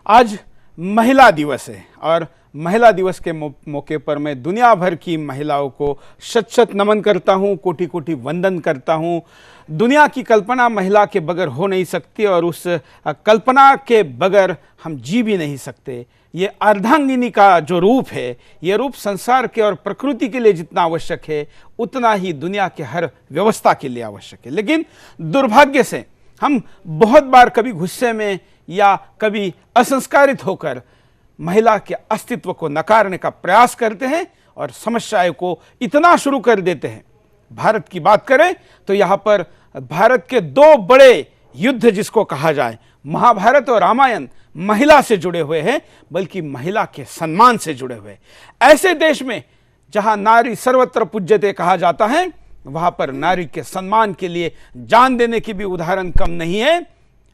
आज महिला दिवस है और महिला दिवस के मौके पर मैं दुनिया भर की महिलाओं को शत शत नमन करता हूँ, कोटि कोटि वंदन करता हूँ। दुनिया की कल्पना महिला के बगैर हो नहीं सकती और उस कल्पना के बगैर हम जी भी नहीं सकते। ये अर्धांगिनी का जो रूप है, ये रूप संसार के और प्रकृति के लिए जितना आवश्यक है उतना ही दुनिया के हर व्यवस्था के लिए आवश्यक है। लेकिन दुर्भाग्य से हम बहुत बार कभी गुस्से में या कभी असंस्कारित होकर महिला के अस्तित्व को नकारने का प्रयास करते हैं और समस्याओं को इतना शुरू कर देते हैं। भारत की बात करें तो यहाँ पर भारत के दो बड़े युद्ध जिसको कहा जाए, महाभारत और रामायण, महिला से जुड़े हुए हैं, बल्कि महिला के सम्मान से जुड़े हुए। ऐसे देश में जहां नारी सर्वत्र पूज्यते कहा जाता है, वहां पर नारी के सम्मान के लिए जान देने की भी उदाहरण कम नहीं है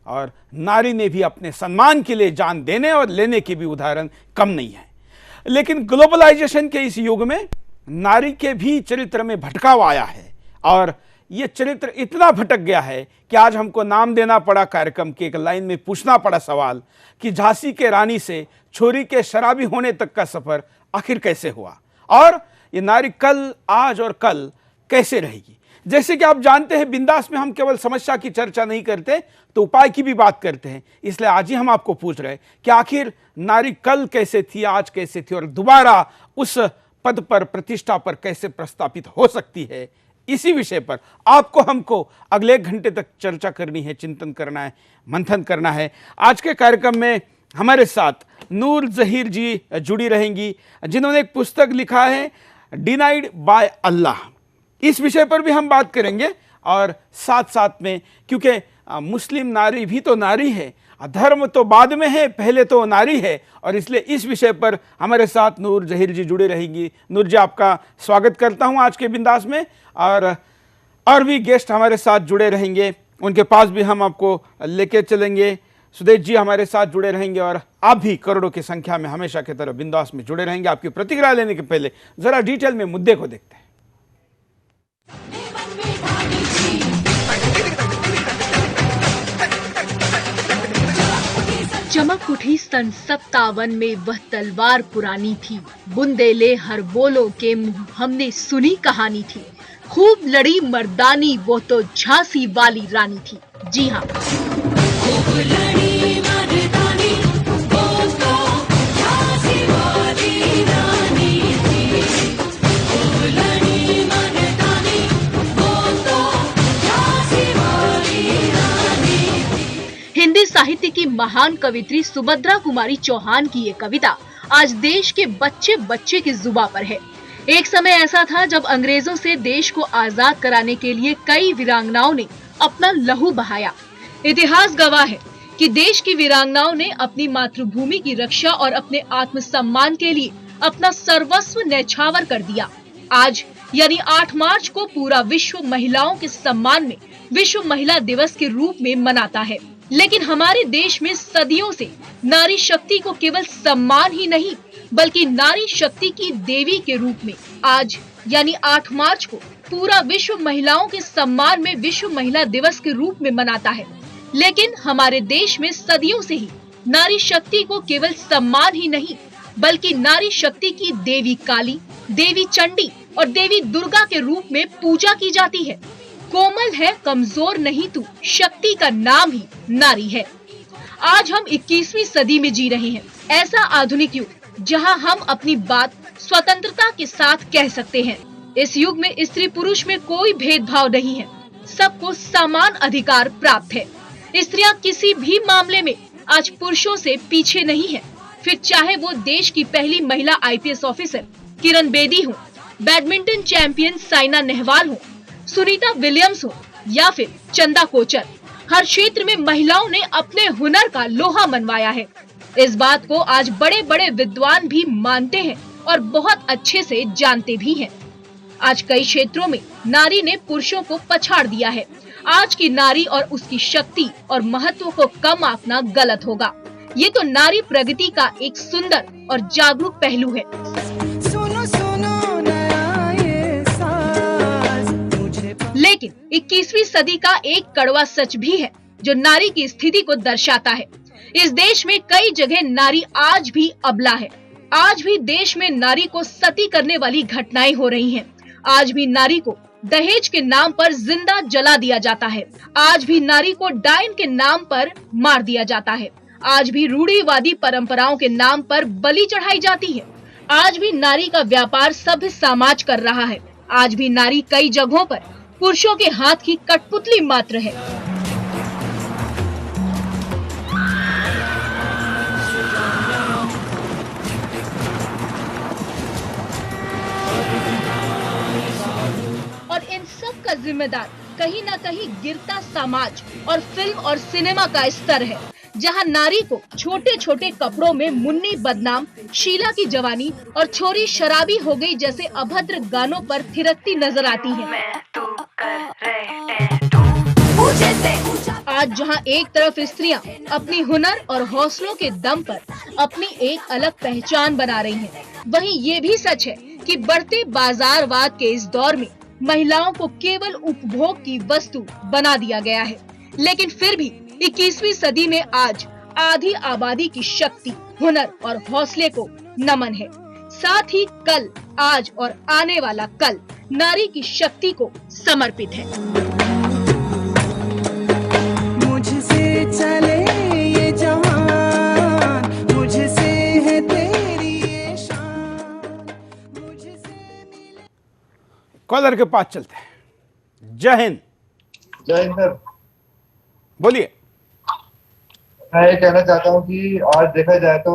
और नारी ने भी अपने सम्मान के लिए जान देने और लेने की भी उदाहरण कम नहीं है। लेकिन ग्लोबलाइजेशन के इस युग में नारी के भी चरित्र में भटकाव आया है और यह चरित्र इतना भटक गया है कि आज हमको नाम देना पड़ा कार्यक्रम के एक लाइन में पूछना पड़ा सवाल कि झांसी के रानी से छोरी के शराबी होने तक का सफर आखिर कैसे हुआ और ये नारी कल, आज और कल कैसे रहेगी। जैसे कि आप जानते हैं, बिंदास में हम केवल समस्या की चर्चा नहीं करते तो उपाय की भी बात करते हैं। इसलिए आज ही हम आपको पूछ रहे हैं कि आखिर नारी कल कैसे थी, आज कैसे थी और दोबारा उस पद पर, प्रतिष्ठा पर कैसे प्रस्थापित हो सकती है। इसी विषय पर आपको हमको अगले 1 घंटे तक चर्चा करनी है, चिंतन करना है, मंथन करना है। आज के कार्यक्रम में हमारे साथ नूर जहीर जी जुड़ी रहेंगी, जिन्होंने एक पुस्तक लिखा है डिनाइड बाय अल्लाह। इस विषय पर भी हम बात करेंगे और साथ साथ में, क्योंकि मुस्लिम नारी भी तो नारी है, धर्म तो बाद में है, पहले तो नारी है, और इसलिए इस विषय पर हमारे साथ नूर जहीर जी जुड़े रहेंगी। नूर जी, आपका स्वागत करता हूं आज के बिंदास में। और भी गेस्ट हमारे साथ जुड़े रहेंगे, उनके पास भी हम आपको लेके चलेंगे। सुदेश जी हमारे साथ जुड़े रहेंगे और आप भी करोड़ों की संख्या में हमेशा की तरह बिंदास में जुड़े रहेंगे। आपकी प्रतिक्रिया लेने के पहले जरा डिटेल में मुद्दे को देखते हैं। चमक उठी सन 57 में वह तलवार पुरानी थी, बुंदेले हर बोलो के मुंह हमने सुनी कहानी थी। खूब लड़ी मर्दानी वो तो झांसी वाली रानी थी। जी हाँ, खूब लड़ी मर्दानी वो तो झांसी वाली रानी थी। खूब लड़ी मर्दानी वो तो झांसी वाली रानी थी। हिंदी साहित्य की महान कवित्री सुभद्रा कुमारी चौहान की ये कविता आज देश के बच्चे बच्चे की जुबां पर है। एक समय ऐसा था जब अंग्रेजों से देश को आजाद कराने के लिए कई वीरांगनाओं ने अपना लहू बहाया। इतिहास गवाह है कि देश की वीरांगनाओं ने अपनी मातृभूमि की रक्षा और अपने आत्मसम्मान के लिए अपना सर्वस्व न्यौछावर कर दिया। आज यानी 8 मार्च को पूरा विश्व महिलाओं के सम्मान में विश्व महिला दिवस के रूप में मनाता है। लेकिन हमारे देश में सदियों से नारी शक्ति को केवल सम्मान ही नहीं बल्कि नारी शक्ति की देवी के रूप में आज यानी 8 मार्च को पूरा विश्व महिलाओं के सम्मान में विश्व महिला दिवस के रूप में मनाता है। लेकिन हमारे देश में सदियों से ही नारी शक्ति को केवल सम्मान ही नहीं बल्कि नारी शक्ति की देवी काली, देवी चंडी और देवी दुर्गा के रूप में पूजा की जाती है। कोमल है, कमजोर नहीं तू, शक्ति का नाम ही नारी है। आज हम 21वीं सदी में जी रहे हैं, ऐसा आधुनिक युग जहां हम अपनी बात स्वतंत्रता के साथ कह सकते हैं। इस युग में स्त्री पुरुष में कोई भेदभाव नहीं है, सबको समान अधिकार प्राप्त है। स्त्रियां किसी भी मामले में आज पुरुषों से पीछे नहीं है, फिर चाहे वो देश की पहली महिला IPS ऑफिसर किरण बेदी हो, बैडमिंटन चैंपियन साइना नेहवाल हो, सुनीता विलियम्स हो या फिर चंदा कोचर। हर क्षेत्र में महिलाओं ने अपने हुनर का लोहा मनवाया है। इस बात को आज बड़े बड़े विद्वान भी मानते हैं और बहुत अच्छे से जानते भी हैं। आज कई क्षेत्रों में नारी ने पुरुषों को पछाड़ दिया है। आज की नारी और उसकी शक्ति और महत्व को कम आंकना गलत होगा। ये तो नारी प्रगति का एक सुंदर और जागरूक पहलू है। सुनो सुनो नया ये साज मुझे लेकिन 21वीं सदी का एक कड़वा सच भी है जो नारी की स्थिति को दर्शाता है। इस देश में कई जगह नारी आज भी अबला है। आज भी देश में नारी को सती करने वाली घटनाएं हो रही हैं। आज भी नारी को दहेज के नाम पर जिंदा जला दिया जाता है। आज भी नारी को डायन के नाम पर मार दिया जाता है। आज भी रूढ़िवादी परंपराओं के नाम पर बलि चढ़ाई जाती है। आज भी नारी का व्यापार सभ्य समाज कर रहा है। आज भी नारी कई जगहों पर पुरुषों के हाथ की कठपुतली मात्र है। और इन सब का जिम्मेदार कहीं न कहीं गिरता समाज और फिल्म और सिनेमा का स्तर है, जहां नारी को छोटे छोटे कपड़ों में मुन्नी बदनाम, शीला की जवानी और छोरी शराबी हो गई जैसे अभद्र गानों पर थिरकती नजर आती है। आज जहां एक तरफ स्त्रियां अपनी हुनर और हौसलों के दम पर अपनी एक अलग पहचान बना रही हैं, वहीं ये भी सच है कि बढ़ते बाजारवाद के इस दौर में महिलाओं को केवल उपभोग की वस्तु बना दिया गया है। लेकिन फिर भी 21वीं सदी में आज आधी आबादी की शक्ति, हुनर और हौसले को नमन है। साथ ही कल, आज और आने वाला कल नारी की शक्ति को समर्पित है। मुझसे चले ये जहान, मुझसे है तेरी ये शान, मुझसे मिले। कॉलर के पास चलते हैं। जय हिंद। जय हिंद सर। बोलिए। मैं ये कहना चाहता हूँ कि आज देखा जाए तो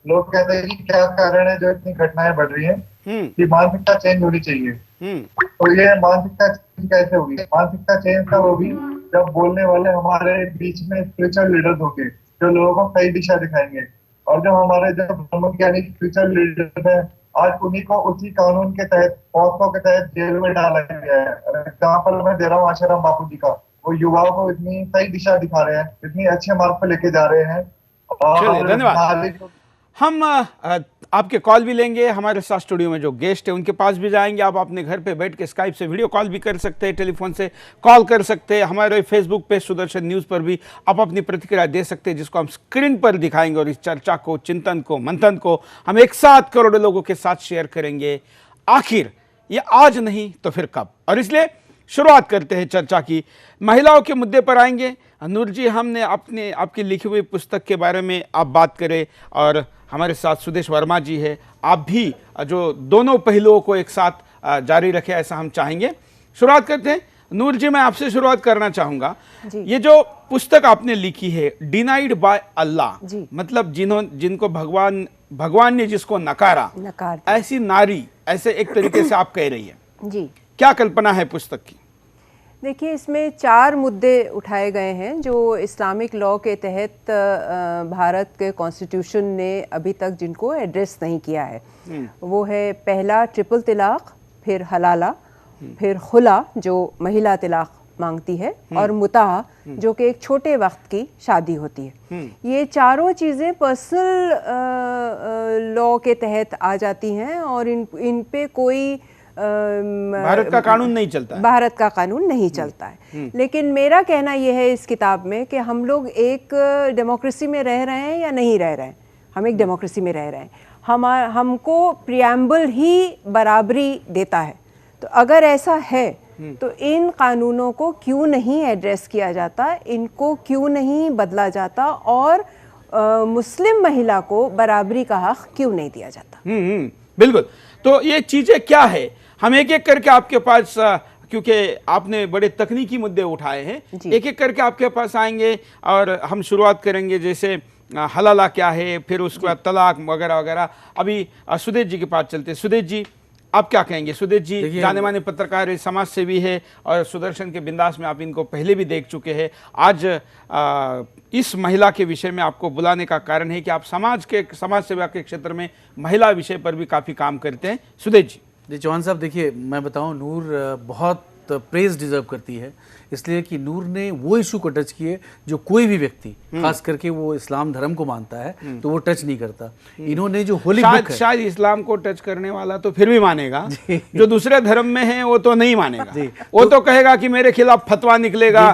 लोग कहते हैं कि क्या कारण है जो इतनी घटनाएं बढ़ रही हैं, कि मानसिकता चेंज होनी चाहिए। तो ये मानसिकता चेंज कैसे होगी? मानसिकता चेंज तब होगी जब बोलने वाले हमारे बीच में स्पिरिचुअल लीडर्स होंगे जो लोगों को सही दिशा दिखाएंगे। और जो हमारे जो ब्रह्मज्ञानी स्पिरिचुअल लीडर्स हैं, आज उन्हीं को उसी कानून के तहत, पॉक्सो के तहत जेल में डाला गया है। एग्जाम्पल मैं दे रहा हूँ आशाराम बापू जी का। वो युवाओं को इतनी सही दिशा दिखा रहे हैं, इतनी अच्छे मार्ग पर लेके जा रहे हैं। चलिए, और धन्यवाद। हम आपके कॉल भी लेंगे। हमारे साथ स्टूडियो में जो गेस्ट है उनके पास भी जाएंगे। आप अपने घर पे बैठ के स्काइप से वीडियो कॉल भी कर सकते हैं, टेलीफोन से कॉल कर सकते हैं। हमारे फेसबुक पे सुदर्शन न्यूज़ पर भी आप अपनी प्रतिक्रिया दे सकते हैं, जिसको हम स्क्रीन पर दिखाएंगे। और इस चर्चा को, चिंतन को, मंथन को हम एक साथ करोड़ों लोगों के साथ शेयर करेंगे। आखिर ये आज नहीं तो फिर कब? और इसलिए शुरुआत करते हैं चर्चा की। महिलाओं के मुद्दे पर आएंगे। नूर जी, हमने आपकी लिखी हुई पुस्तक के बारे में आप बात करें, और हमारे साथ सुदेश वर्मा जी है। आप भी जो दोनों पहलुओं को एक साथ जारी रखें, ऐसा हम चाहेंगे। शुरुआत करते हैं। नूर जी, मैं आपसे शुरुआत करना चाहूँगा। ये जो पुस्तक आपने लिखी है, डिनाइड बाय अल्लाह, मतलब जिनको भगवान ने जिसको नकारा, ऐसी नारी, ऐसे एक तरीके से आप कह रही है जी। क्या कल्पना है पुस्तक की? देखिए, इसमें 4 मुद्दे उठाए गए हैं जो इस्लामिक लॉ के तहत भारत के कॉन्स्टिट्यूशन ने अभी तक जिनको एड्रेस नहीं किया है। वो है, पहला ट्रिपल तलाक, फिर हलाला, फिर खुला जो महिला तलाक मांगती है, और मुताह जो कि एक छोटे वक्त की शादी होती है। ये चारों चीज़ें पर्सनल लॉ के तहत आ जाती हैं और इन पे कोई भारत का कानून नहीं चलता है। भारत का कानून नहीं चलता है। लेकिन मेरा कहना यह है इस किताब में कि हम लोग एक डेमोक्रेसी में रह रहे हैं या नहीं रह रहे हैं। हम एक डेमोक्रेसी में रह रहे हैं। हमको प्रियम्बल ही बराबरी देता है। तो अगर ऐसा है तो इन कानूनों को क्यों नहीं एड्रेस किया जाता, इनको क्यों नहीं बदला जाता, और मुस्लिम महिला को बराबरी का हक क्यों नहीं दिया जाता? बिल्कुल। तो ये चीज़ें क्या है, हम एक एक करके आपके पास, क्योंकि आपने बड़े तकनीकी मुद्दे उठाए हैं, एक एक करके आपके पास आएंगे और हम शुरुआत करेंगे। जैसे हलाला क्या है, फिर उसके बाद तलाक वगैरह वगैरह। अभी सुदेश जी के पास चलते हैं। सुदेश जी, आप क्या कहेंगे? सुदेश जी जाने माने पत्रकार है, समाज सेवी है, और सुदर्शन के बिंदास में आप इनको पहले भी देख चुके हैं। आज इस महिला के विषय में आपको बुलाने का कारण है कि आप समाज सेवा के क्षेत्र में महिला विषय पर भी काफ़ी काम करते हैं। सुदेश जी। चौहान साहब, देखिए, मैं बताऊं, नूर बहुत प्रेज डिजर्व करती है, इसलिए कि नूर ने वो इशू को टच किए जो कोई भी व्यक्ति, खास करके वो इस्लाम धर्म को मानता है तो वो टच नहीं करता। इन्होंने जो होली बुक है, शायद इस्लाम को टच करने वाला तो फिर भी मानेगा, जो दूसरे धर्म में है वो तो नहीं मानेगा। वो तो कहेगा कि मेरे खिलाफ फतवा निकलेगा।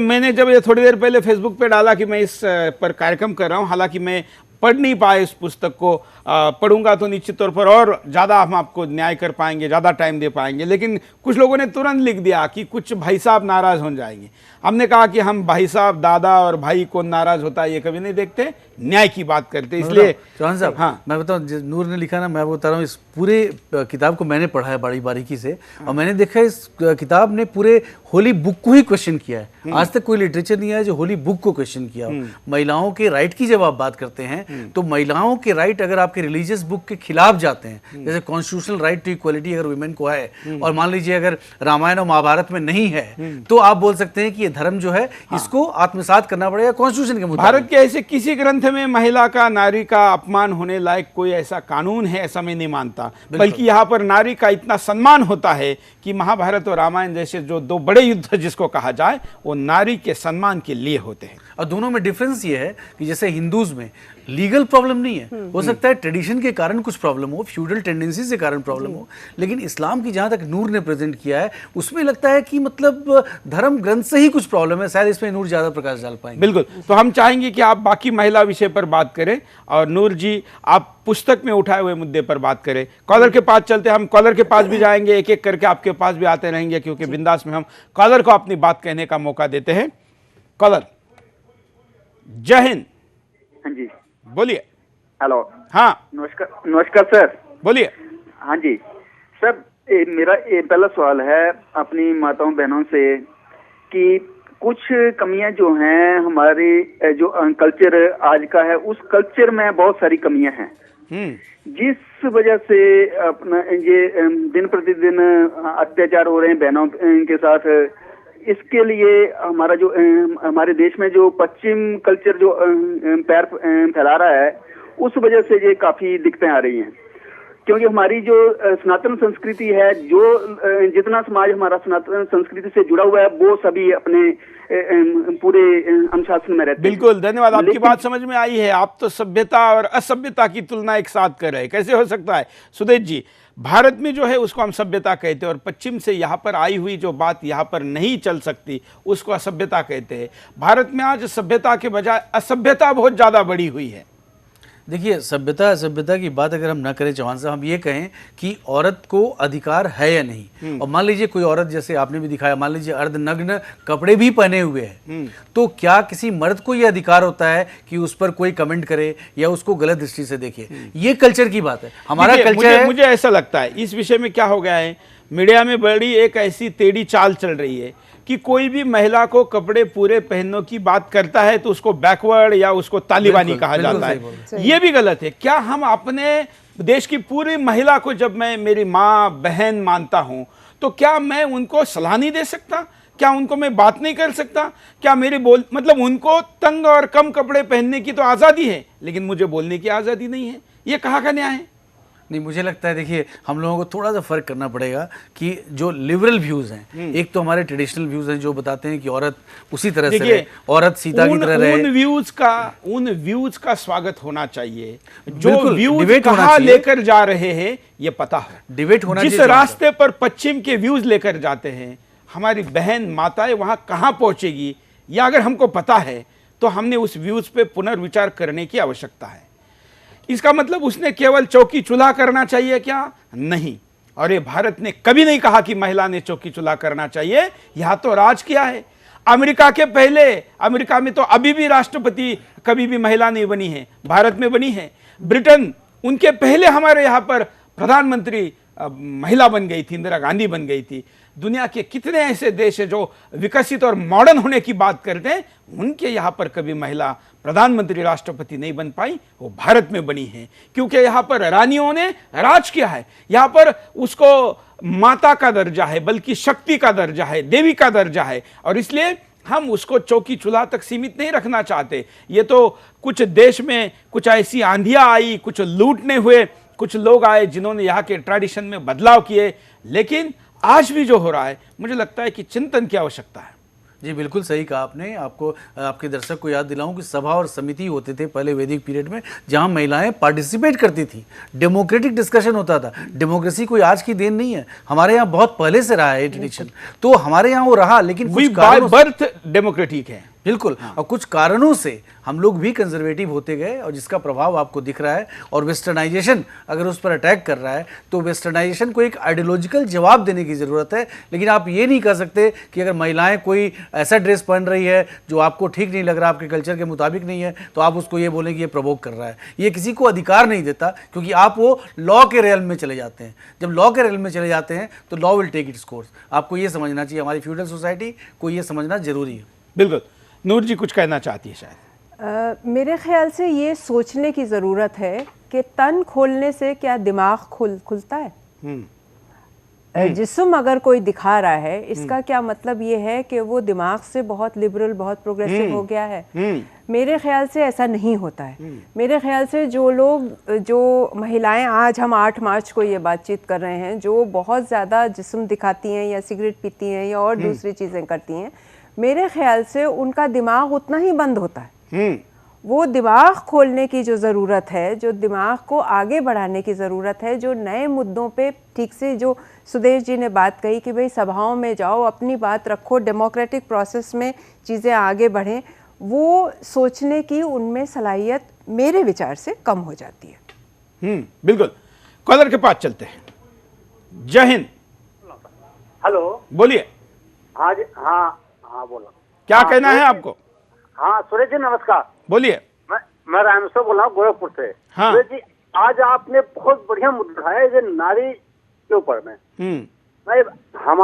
मैंने जब ये थोड़ी देर पहले फेसबुक पे डाला कि मैं इस पर कार्यक्रम कर रहा हूँ, हालांकि मैं पढ़ नहीं पाए इस पुस्तक को, पढ़ूंगा तो निश्चित तौर पर और ज़्यादा हम आपको न्याय कर पाएंगे, ज़्यादा टाइम दे पाएंगे। लेकिन कुछ लोगों ने तुरंत लिख दिया कि कुछ भाई साहब नाराज़ हो जाएंगे। हमने कहा कि हम भाई साहब, दादा और भाई कौन नाराज़ होता है ये कभी नहीं देखते, न्याय की बात करते। इसलिए चौहान साहब, हाँ, मैं बताऊँ, नूर ने लिखा ना, मैं वो बता रहा हूँ, इस पूरे किताब को मैंने पढ़ा है बड़ी बारीकी से, और मैंने देखा इस किताब ने पूरे होली बुक को ही क्वेश्चन किया है। आज तक कोई लिटरेचर नहीं है जो होली बुक को क्वेश्चन किया हो। महिलाओं के राइट की जब आप बात करते हैं तो महिलाओं के राइट अगर आपके रिलीजियस बुक के खिलाफ जाते हैं, जैसे कॉन्स्टिट्यूशनल राइट टू इक्वलिटी अगर वुमेन को है, और मान लीजिए अगर रामायण और महाभारत में नहीं है, तो आप बोल सकते हैं कि ये धर्म जो है इसको आत्मसात करना पड़ेगा कॉन्स्टिट्यूशन के मुताबिक। भारत के ऐसे किसी ग्रंथ में महिला का, नारी का अपमान होने लायक कोई ऐसा कानून है ऐसा मैं नहीं मानता, बल्कि यहाँ पर नारी का इतना सम्मान होता है कि महाभारत और रामायण जैसे जो दो बड़े युद्ध जिसको कहा जाए वो नारी के सम्मान के लिए होते हैं। और दोनों में डिफरेंस ये है कि जैसे हिंदूज में लीगल प्रॉब्लम नहीं है, हो सकता है ट्रेडिशन के कारण कुछ प्रॉब्लम हो, फ्यूडल टेंडेंसी के कारण प्रॉब्लम हो, लेकिन इस्लाम की जहां तक नूर ने प्रेजेंट किया है उसमें लगता है कि मतलब धर्म ग्रंथ से ही कुछ प्रॉब्लम है। शायद इसमें नूर ज्यादा प्रकाश डाल पाएंगे। बिल्कुल, तो हम चाहेंगे कि आप बाकी महिला विषय पर बात करें और नूर जी आप पुस्तक में उठाए हुए मुद्दे पर बात करें। कॉलर के पास चलते, हम कॉलर के पास भी जाएंगे, एक एक करके आपके पास भी आते रहेंगे, क्योंकि बिंदास में हम कॉलर को अपनी बात कहने का मौका देते हैं। कॉलर, जय हिंद। हाँ जी, बोलिए। हेलो। हाँ, नमस्कार सर। बोलिए। हाँ जी सर, मेरा पहला सवाल है अपनी माताओं बहनों से कि कुछ कमियां जो हैं हमारे जो कल्चर आज का है, उस कल्चर में बहुत सारी कमियां हैं जिस वजह से अपना ये दिन प्रतिदिन अत्याचार हो रहे हैं बहनों के साथ। इसके लिए हमारा जो हमारे देश में जो पश्चिम कल्चर जो पैर फैला रहा है, उस वजह से ये काफी दिक्कतें आ रही हैं। क्योंकि हमारी जो सनातन संस्कृति है, जो जितना समाज हमारा सनातन संस्कृति से जुड़ा हुआ है, वो सभी अपने पूरे अनुशासन में रहते हैं। बिल्कुल, धन्यवाद, आपकी बात समझ में आई है। आप तो सभ्यता और असभ्यता की तुलना एक साथ कर रहे हैं, कैसे हो सकता है सुदेश जी? भारत में जो है उसको हम सभ्यता कहते हैं, और पश्चिम से यहाँ पर आई हुई जो बात यहाँ पर नहीं चल सकती उसको असभ्यता कहते हैं। भारत में आज सभ्यता के बजाय असभ्यता बहुत ज़्यादा बढ़ी हुई है। देखिए, सभ्यता असभ्यता की बात अगर हम ना करें चौहान साहब, हम ये कहें कि औरत को अधिकार है या नहीं। और मान लीजिए कोई औरत, जैसे आपने भी दिखाया, मान लीजिए अर्धनग्न कपड़े भी पहने हुए हैं, तो क्या किसी मर्द को ये अधिकार होता है कि उस पर कोई कमेंट करे या उसको गलत दृष्टि से देखे? ये कल्चर की बात है, हमारा कल्चर है। मुझे ऐसा लगता है इस विषय में क्या हो गया है, मीडिया में बड़ी एक ऐसी टेढ़ी चाल चल रही है कि कोई भी महिला को कपड़े पूरे पहनने की बात करता है तो उसको बैकवर्ड या उसको तालिबानी कहा जाता है। ये भी गलत है। क्या हम अपने देश की पूरी महिला को, जब मैं मेरी माँ बहन मानता हूँ, तो क्या मैं उनको सलाह नहीं दे सकता? क्या उनको मैं बात नहीं कर सकता? क्या मेरी मतलब उनको तंग और कम कपड़े पहनने की तो आज़ादी है, लेकिन मुझे बोलने की आज़ादी नहीं है। ये कहाँ का न्याय है? नहीं, मुझे लगता है, देखिए, हम लोगों को थोड़ा सा फर्क करना पड़ेगा कि जो लिबरल व्यूज हैं, एक तो हमारे ट्रेडिशनल व्यूज हैं जो बताते हैं कि औरत उसी तरह से रहे, औरत सीता की तरह रहे। उन व्यूज का स्वागत होना चाहिए जो व्यूज कहाँ लेकर जा रहे हैं ये पता है। डिबेट होना चाहिए। जिस रास्ते पर पश्चिम के व्यूज लेकर जाते हैं, हमारी बहन माताएं वहां कहां पहुंचेगी, या अगर हमको पता है तो हमने उस व्यूज पे पुनर्विचार करने की आवश्यकता है। इसका मतलब उसने केवल चौकी चूल्हा करना चाहिए क्या? नहीं। और ये भारत ने कभी नहीं कहा कि महिला ने चौकी चूल्हा करना चाहिए, यहां तो राज किया है। अमेरिका के पहले, अमेरिका में तो अभी भी राष्ट्रपति कभी भी महिला नहीं बनी है, भारत में बनी है। ब्रिटेन, उनके पहले हमारे यहाँ पर प्रधानमंत्री महिला बन गई थी, इंदिरा गांधी बन गई थी। दुनिया के कितने ऐसे देश हैं जो विकसित और मॉडर्न होने की बात करते हैं, उनके यहाँ पर कभी महिला प्रधानमंत्री राष्ट्रपति नहीं बन पाई, वो भारत में बनी है। क्योंकि यहाँ पर रानियों ने राज किया है, यहाँ पर उसको माता का दर्जा है, बल्कि शक्ति का दर्जा है, देवी का दर्जा है, और इसलिए हम उसको चौकी चूल्हा तक सीमित नहीं रखना चाहते। ये तो कुछ देश में कुछ ऐसी आंधियां आई, कुछ लूटने हुए कुछ लोग आए जिन्होंने यहाँ के ट्रेडिशन में बदलाव किए, लेकिन आज भी जो हो रहा है, मुझे लगता है कि चिंतन की आवश्यकता है। जी बिल्कुल सही कहा आपने। आपको आपके दर्शक को याद दिलाऊं कि सभा और समिति होते थे पहले वैदिक पीरियड में, जहां महिलाएं पार्टिसिपेट करती थी, डेमोक्रेटिक डिस्कशन होता था। डेमोक्रेसी कोई आज की देन नहीं है, हमारे यहाँ बहुत पहले से रहा है ट्रेडिशन, तो हमारे यहाँ वो रहा, लेकिन वी कुछ बाय कारणों बर्थ डेमोक्रेटिक है। बिल्कुल, और कुछ कारणों से हम लोग भी कंजर्वेटिव होते गए, और जिसका प्रभाव आपको दिख रहा है। और वेस्टर्नाइजेशन अगर उस पर अटैक कर रहा है, तो वेस्टर्नाइजेशन को एक आइडियोलॉजिकल जवाब देने की ज़रूरत है। लेकिन आप ये नहीं कर सकते कि अगर महिलाएं कोई ऐसा ड्रेस पहन रही है जो आपको ठीक नहीं लग रहा, आपके कल्चर के मुताबिक नहीं है, तो आप उसको ये बोलें कि ये प्रवोक कर रहा है। ये किसी को अधिकार नहीं देता, क्योंकि आप वो लॉ के रेल में चले जाते हैं। जब लॉ के रेल में चले जाते हैं तो law will take its course. आपको ये समझना चाहिए, हमारी फ्यूडल सोसाइटी को ये समझना जरूरी है। बिल्कुल। नूर जी कुछ कहना चाहती है शायद। मेरे ख्याल से ये सोचने की ज़रूरत है कि तन खोलने से क्या दिमाग खुलता है। जिस्म अगर कोई दिखा रहा है, इसका क्या मतलब ये है कि वो दिमाग से बहुत लिबरल, बहुत प्रोग्रेसिव हो गया है। मेरे ख्याल से ऐसा नहीं होता है। मेरे ख्याल से जो महिलाएं, आज हम 8 मार्च को ये बातचीत कर रहे हैं, जो बहुत ज़्यादा जिस्म दिखाती हैं या सिगरेट पीती हैं या और दूसरी चीज़ें करती हैं, मेरे ख्याल से उनका दिमाग उतना ही बंद होता है। वो दिमाग खोलने की जो ज़रूरत है, जो दिमाग को आगे बढ़ाने की ज़रूरत है, जो नए मुद्दों पे ठीक से, जो सुदेश जी ने बात कही कि भाई सभाओं में जाओ, अपनी बात रखो, डेमोक्रेटिक प्रोसेस में चीज़ें आगे बढ़ें, वो सोचने की उनमें सलाहियत मेरे विचार से कम हो जाती है। बिल्कुल। कॉलर के पास चलते हैं। जय हिंद। हेलो, बोलिए। हाँ जी, हाँ बोलो। क्या कहना है आपको? हाँ सुरेश जी नमस्कार। बोलिए। मैं रामेश्वर बोल रहा हूँ, गोरखपुर से। हाँ। सुरेश जी, आज आपने बहुत बढ़िया मुद्दा उठाया है नारी के ऊपर में। हम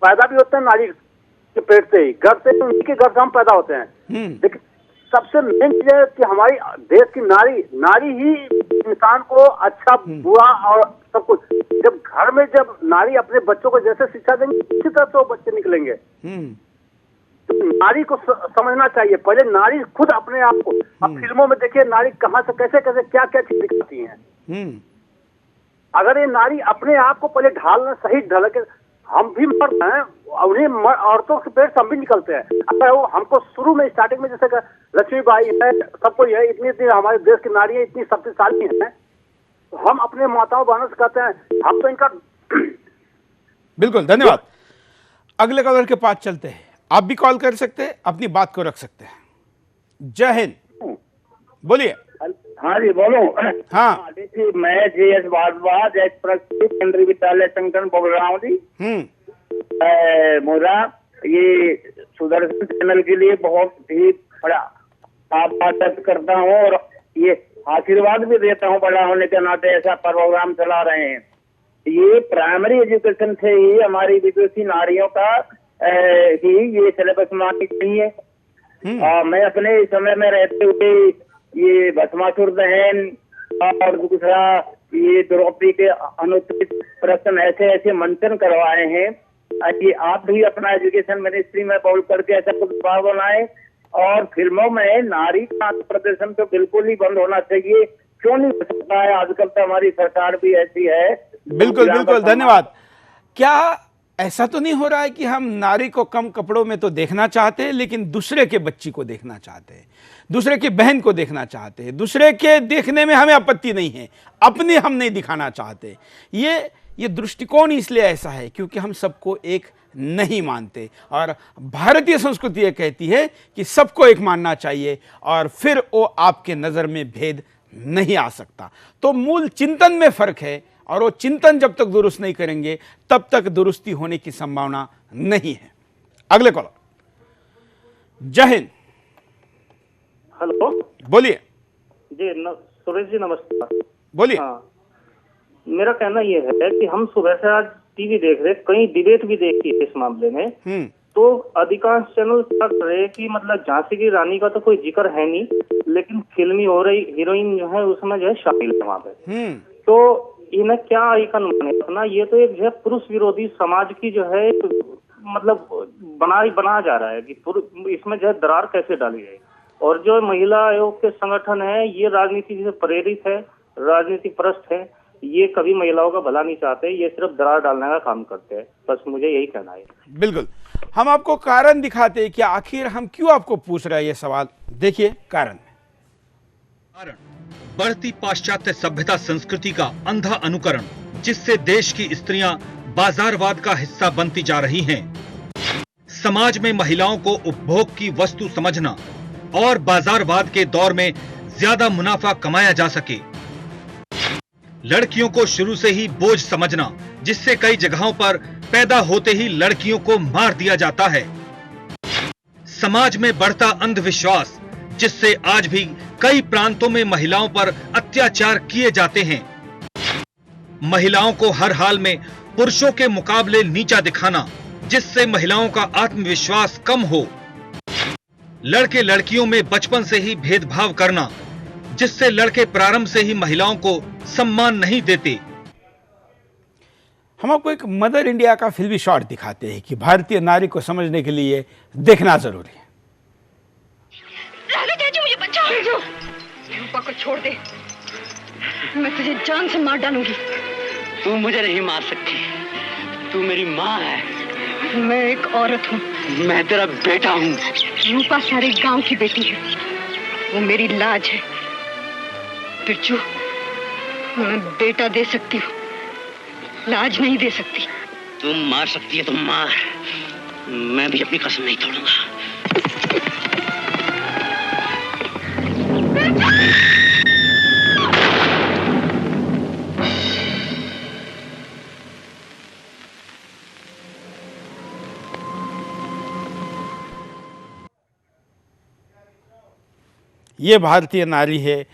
पैदा भी होते हैं नारी के पेट से ही, घर से, उनके घर से हम पैदा होते हैं। लेकिन सबसे मेन चीज है कि हमारी देश की नारी ही इंसान को अच्छा बुरा और सब कुछ, जब घर में जब नारी अपने बच्चों को जैसे शिक्षा देंगे, इसी तरह से वो बच्चे निकलेंगे। तो नारी को समझना चाहिए पहले। नारी खुद अपने आप को, अब फिल्मों में देखिए नारी कहाँ से कैसे कैसे क्या क्या चीज दिखाती हैं। अगर ये नारी अपने आप को पहले ढालना, सही ढल के, हम भी मर्द हैं, उन्हें औरतों के पेट से हम भी निकलते हैं। अगर वो हमको शुरू में स्टार्टिंग में जैसे लक्ष्मीबाई है, सबको है, इतनी हमारे देश की नारियां इतनी शक्तिशाली हैं, तो हम अपने माताओं बहनों से कहते हैं, हम तो इनका बिल्कुल। धन्यवाद। अगले कॉलर के पास चलते हैं। आप भी कॉल कर सकते हैं, अपनी बात को रख सकते हैं। जय हिंद। बोलिए। हाँ जी बोलो। हाँ। देखिए, मैं JS भारद्वाज एक्सप्रेस केंद्रीय विद्यालय संगठन बोल रहा हूँ जी। मोरा ये सुदर्शन चैनल के लिए बहुत ही बड़ा आभार व्यक्त करता हूँ, और ये आशीर्वाद भी देता हूँ बड़ा होने के नाते ऐसा प्रोग्राम चला रहे हैं। ये प्राइमरी एजुकेशन से ही हमारी विदेशी नारियों का ही ये सिलेबस मानी चाहिए। मैं अपने समय में रहते हुए ये भस्मासुर दहन और दूसरा ये द्रौपदी के अनुचित प्रश्न ऐसे मंथन करवाए हैं। कि आप भी अपना एजुकेशन मिनिस्ट्री में बोल करके ऐसा कुछ भाव बनाए, और फिल्मों में नारी का प्रदर्शन तो बिल्कुल ही बंद होना चाहिए। क्यों नहीं हो सकता है? आजकल तो हमारी सरकार भी ऐसी है। बिल्कुल बिल्कुल, धन्यवाद। क्या ऐसा तो नहीं हो रहा है कि हम नारी को कम कपड़ों में तो देखना चाहते हैं, लेकिन दूसरे के बच्ची को देखना चाहते हैं, दूसरे की बहन को देखना चाहते हैं, दूसरे के देखने में हमें आपत्ति नहीं है, अपनी हम नहीं दिखाना चाहते। ये दृष्टिकोण इसलिए ऐसा है क्योंकि हम सबको एक नहीं मानते, और भारतीय संस्कृति ये कहती है कि सबको एक मानना चाहिए, और फिर वो आपके नज़र में भेद नहीं आ सकता। तो मूल चिंतन में फर्क है, और वो चिंतन जब तक दुरुस्त नहीं करेंगे तब तक दुरुस्ती होने की संभावना नहीं है। अगले कॉलर। जय हिंद। हेलो, बोलिए। जी सुरेश जी नमस्कार। बोलिए। हाँ, मेरा कहना ये है कि हम सुबह से आज टीवी देख रहे, कई डिबेट भी देखी है इस मामले में, तो अधिकांश चैनल क्या कर रहे हैं कि मतलब झांसी की रानी का तो कोई जिक्र है नहीं, लेकिन फिल्मी हो रही हीरोइन जो है उसमें जो है शामिल है वहाँ पे। तो इन्हें क्या आइकन बना, ये तो एक जो है पुरुष विरोधी समाज की जो है मतलब बना जा रहा है कि इसमें जो है दरार कैसे डाली जाए। और जो महिला आयोग के संगठन है, ये राजनीति से प्रेरित है, राजनीति परस्त है। ये कभी महिलाओं का भला नहीं चाहते, ये सिर्फ दरार डालने का काम करते हैं। बस मुझे यही कहना है। बिल्कुल, हम आपको कारण दिखाते हैं कि आखिर हम क्यों आपको पूछ रहे हैं ये सवाल। देखिए कारण बढ़ती पाश्चात्य सभ्यता संस्कृति का अंधा अनुकरण, जिससे देश की स्त्रियां बाजारवाद का हिस्सा बनती जा रही हैं। समाज में महिलाओं को उपभोग की वस्तु समझना और बाजारवाद के दौर में ज्यादा मुनाफा कमाया जा सके। लड़कियों को शुरू से ही बोझ समझना, जिससे कई जगहों पर पैदा होते ही लड़कियों को मार दिया जाता है। समाज में बढ़ता अंधविश्वास, जिससे आज भी कई प्रांतों में महिलाओं पर अत्याचार किए जाते हैं। महिलाओं को हर हाल में पुरुषों के मुकाबले नीचा दिखाना, जिससे महिलाओं का आत्मविश्वास कम हो। लड़के लड़कियों में बचपन से ही भेदभाव करना, जिससे लड़के प्रारंभ से ही महिलाओं को सम्मान नहीं देते। हम आपको एक मदर इंडिया का फिल्मी शॉट दिखाते हैं कि भारतीय नारी को समझने के लिए देखना जरूरी है। मुझे बचाओ। रूपा को छोड़ दे, मैं तुझे जान से मार डालूंगी। तू मुझे नहीं मार सकती, तू मेरी माँ है। मैं एक औरत हूँ। मैं तेरा बेटा हूँ। रूपा सारे गांव की बेटी है, वो मेरी लाज है। बिरजू, मैं बेटा दे सकती हूँ, लाज नहीं दे सकती। तुम मार सकती है तो मार, मैं भी अपनी कसम नहीं तोड़ूंगा। ये भारतीय नारी है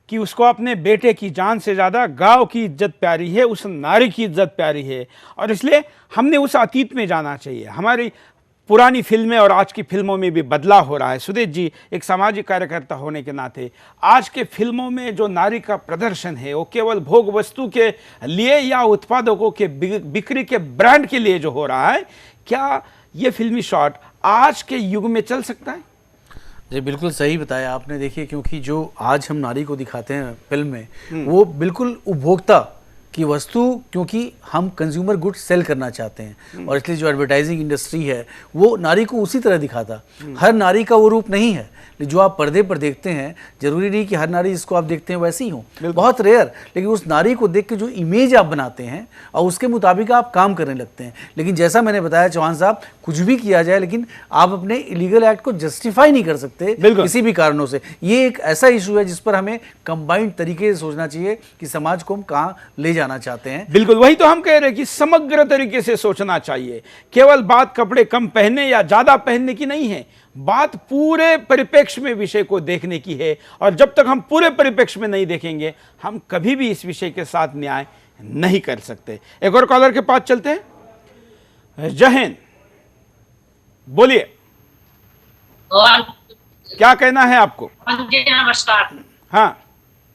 कि उसको अपने बेटे की जान से ज़्यादा गांव की इज्जत प्यारी है, उस नारी की इज्जत प्यारी है। और इसलिए हमने उस अतीत में जाना चाहिए। हमारी पुरानी फिल्में और आज की फिल्मों में भी बदलाव हो रहा है। सुदेश जी, एक सामाजिक कार्यकर्ता होने के नाते आज के फिल्मों में जो नारी का प्रदर्शन है वो केवल भोग वस्तु के लिए या उत्पादकों के बिक्री के ब्रांड के लिए जो हो रहा है, क्या ये फिल्मी शॉट आज के युग में चल सकता है? जी बिल्कुल सही बताया आपने। देखिए, क्योंकि जो आज हम नारी को दिखाते हैं फिल्म में, वो बिल्कुल उपभोक्ता की वस्तु, क्योंकि हम कंज्यूमर गुड्स सेल करना चाहते हैं और इसलिए जो एडवर्टाइजिंग इंडस्ट्री है वो नारी को उसी तरह दिखाता। हर नारी का वो रूप नहीं है जो आप पर्दे पर देखते हैं। जरूरी नहीं कि हर नारी जिसको आप देखते हैं वैसी हो, बहुत रेयर। लेकिन उस नारी को देख के जो इमेज आप बनाते हैं और उसके मुताबिक आप काम करने लगते हैं। लेकिन जैसा मैंने बताया चौहान साहब, कुछ भी किया जाए लेकिन आप अपने इलीगल एक्ट को जस्टिफाई नहीं कर सकते किसी भी कारणों से। ये एक ऐसा इशू है जिस पर हमें कंबाइंड तरीके से सोचना चाहिए कि समाज को हम कहाँ ले जाना चाहते हैं। बिल्कुल, वही तो हम कह रहे हैं कि समग्र तरीके से सोचना चाहिए। केवल बात कपड़े कम पहनने या ज्यादा पहनने की नहीं है, बात पूरे परिप्रेक्ष्य में विषय को देखने की है। और जब तक हम पूरे परिप्रेक्ष्य में नहीं देखेंगे, हम कभी भी इस विषय के साथ न्याय नहीं कर सकते। एक और कॉलर के पास चलते हैं। जय हिंद, बोलिए, क्या कहना है आपको? जी नमस्कार। हाँ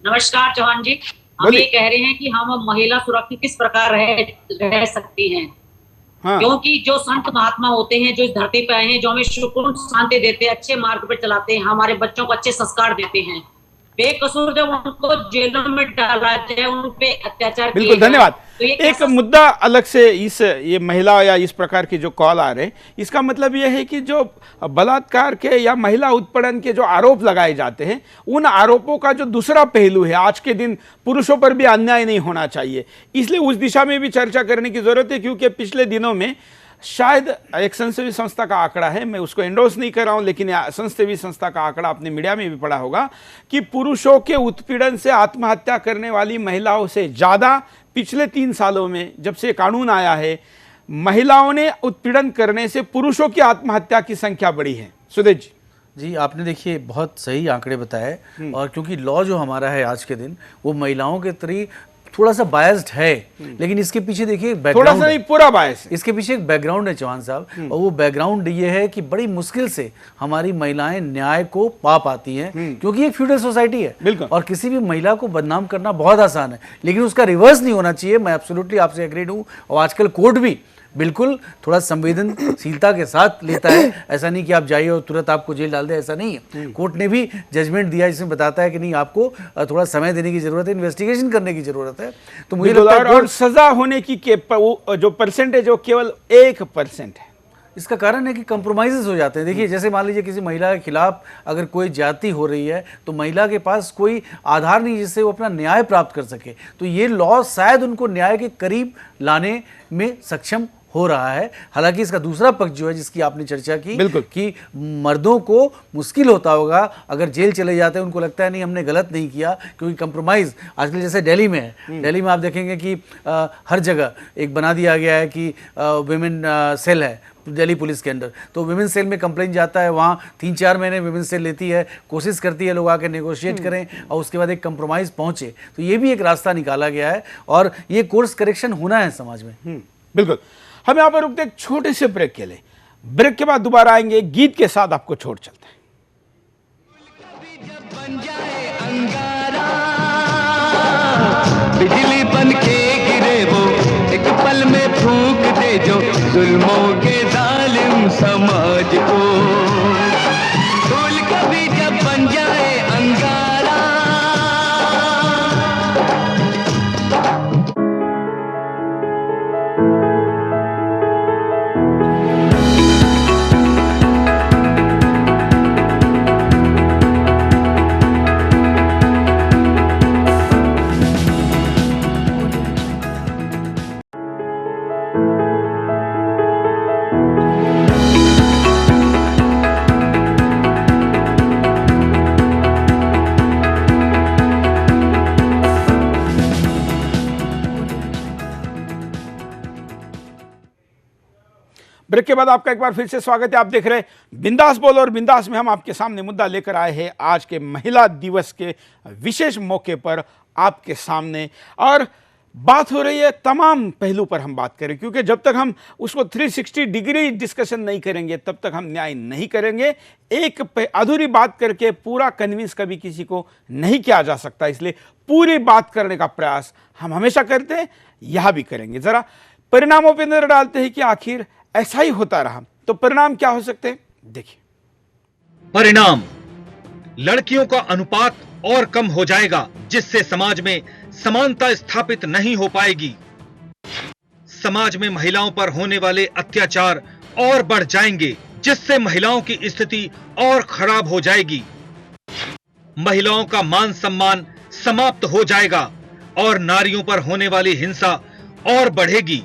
नमस्कार चौहान जी, हम ये कह रहे हैं कि हम महिला सुरक्षित किस प्रकार रह सकती हैं। हाँ। क्योंकि जो संत महात्मा होते हैं, जो इस धरती पे आए हैं, जो हमें सुकून शांति देते हैं, अच्छे मार्ग पर चलाते हैं, हमारे बच्चों को अच्छे संस्कार देते हैं, बेकसूर जब उनको जेलों में डाला जाए, उन पे अत्याचार। बिल्कुल, धन्यवाद। तो एक मुद्दा अलग से ये महिला या इस प्रकार की जो कॉल आ रहे, इसका मतलब यह है कि जो बलात्कार के या महिला उत्पीड़न के जो आरोप लगाए जाते हैं, उन आरोपों का जो दूसरा पहलू है, आज के दिन पुरुषों पर भी अन्याय नहीं होना चाहिए। इसलिए उस दिशा में भी चर्चा करने की जरूरत है। क्योंकि पिछले दिनों में शायद एक संस्थावी संस्था का आंकड़ा है, मैं उसको एंडोर्स नहीं कर रहा हूं, लेकिन संस्थावी संस्था का आंकड़ा आपने मीडिया में भी पढ़ा होगा कि पुरुषों के उत्पीड़न से आत्महत्या करने वाली महिलाओं से ज़्यादा पिछले 3 सालों में, जब से कानून आया है, महिलाओं ने उत्पीड़न करने से पुरुषों की आत्महत्या की संख्या बढ़ी है। सुदेश जी, आपने देखिए बहुत सही आंकड़े बताए। और क्योंकि लॉ जो हमारा है आज के दिन, वो महिलाओं के तरी थोड़ा सा बायस्ड है, लेकिन इसके पीछे देखिए थोड़ा सा नहीं, पूरा बायस है। इसके पीछे एक बैकग्राउंड है चौहान साहब, और वो बैकग्राउंड ये है कि बड़ी मुश्किल से हमारी महिलाएं न्याय को पा पाती हैं, क्योंकि एक फ्यूडल सोसाइटी है और किसी भी महिला को बदनाम करना बहुत आसान है, लेकिन उसका रिवर्स नहीं होना चाहिए। मैं एब्सोल्युटली आपसे एग्रीड हूँ। और आजकल कोर्ट भी बिल्कुल थोड़ा संवेदनशीलता के साथ लेता है। ऐसा नहीं कि आप जाइए और तुरंत आपको जेल डाल दे, ऐसा नहीं है। कोर्ट ने भी जजमेंट दिया जिसमें बताता है कि नहीं, आपको थोड़ा समय देने की जरूरत है, इन्वेस्टिगेशन करने की जरूरत है। तो मुझे लगता है और सजा होने की जो परसेंटेज वो केवल 1% है। इसका कारण है कि कंप्रोमाइजेस हो जाते हैं। देखिए, जैसे मान लीजिए किसी महिला के खिलाफ अगर कोई ज्यादती हो रही है तो महिला के पास कोई आधार नहीं जिससे वो अपना न्याय प्राप्त कर सके, तो ये लॉ शायद उनको न्याय के करीब लाने में सक्षम हो रहा है। हालांकि इसका दूसरा पक्ष जो है, जिसकी आपने चर्चा की, कि मर्दों को मुश्किल होता होगा अगर जेल चले जाते हैं, उनको लगता है नहीं हमने गलत नहीं किया, क्योंकि कंप्रोमाइज आजकल जैसे दिल्ली में है, दिल्ली में आप देखेंगे कि हर जगह एक बना दिया गया है कि विमेन सेल है दिल्ली पुलिस के अंदर। तो विमेन सेल में कंप्लेंट जाता है, वहाँ 3-4 महीने विमेन सेल लेती है, कोशिश करती है लोग आकर नेगोशिएट करें और उसके बाद एक कंप्रोमाइज़ पहुँचे। तो ये भी एक रास्ता निकाला गया है और ये कोर्स करेक्शन होना है समाज में। बिल्कुल। हम यहाँ पर रुकते एक छोटे से ब्रेक के लिए, ब्रेक के बाद दोबारा आएंगे गीत के साथ, आपको छोड़ चलते हैं। बिजली बन के गिरे वो एक पल में फूंक दे जो जुल्मों के जालिम समाज को, फूल कभी जब बन जाए अंगारा। ब्रेक के बाद आपका एक बार फिर से स्वागत है। आप देख रहे हैं बिंदास बोलो, और बिंदास में हम आपके सामने मुद्दा लेकर आए हैं आज के महिला दिवस के विशेष मौके पर आपके सामने। और बात हो रही है तमाम पहलू पर हम बात करें, क्योंकि जब तक हम उसको 360 डिग्री डिस्कशन नहीं करेंगे तब तक हम न्याय नहीं करेंगे। एक अधूरी बात करके पूरा कन्विंस कभी किसी को नहीं किया जा सकता, इसलिए पूरी बात करने का प्रयास हम हमेशा करते हैं, यह भी करेंगे। जरा परिणामों पर नजर डालते हैं कि आखिर ऐसा ही होता रहा तो परिणाम क्या हो सकते हैं, देखिए। परिणाम, लड़कियों का अनुपात और कम हो जाएगा, जिससे समाज में समानता स्थापित नहीं हो पाएगी। समाज में महिलाओं पर होने वाले अत्याचार और बढ़ जाएंगे, जिससे महिलाओं की स्थिति और खराब हो जाएगी। महिलाओं का मान सम्मान समाप्त हो जाएगा और नारियों पर होने वाली हिंसा और बढ़ेगी।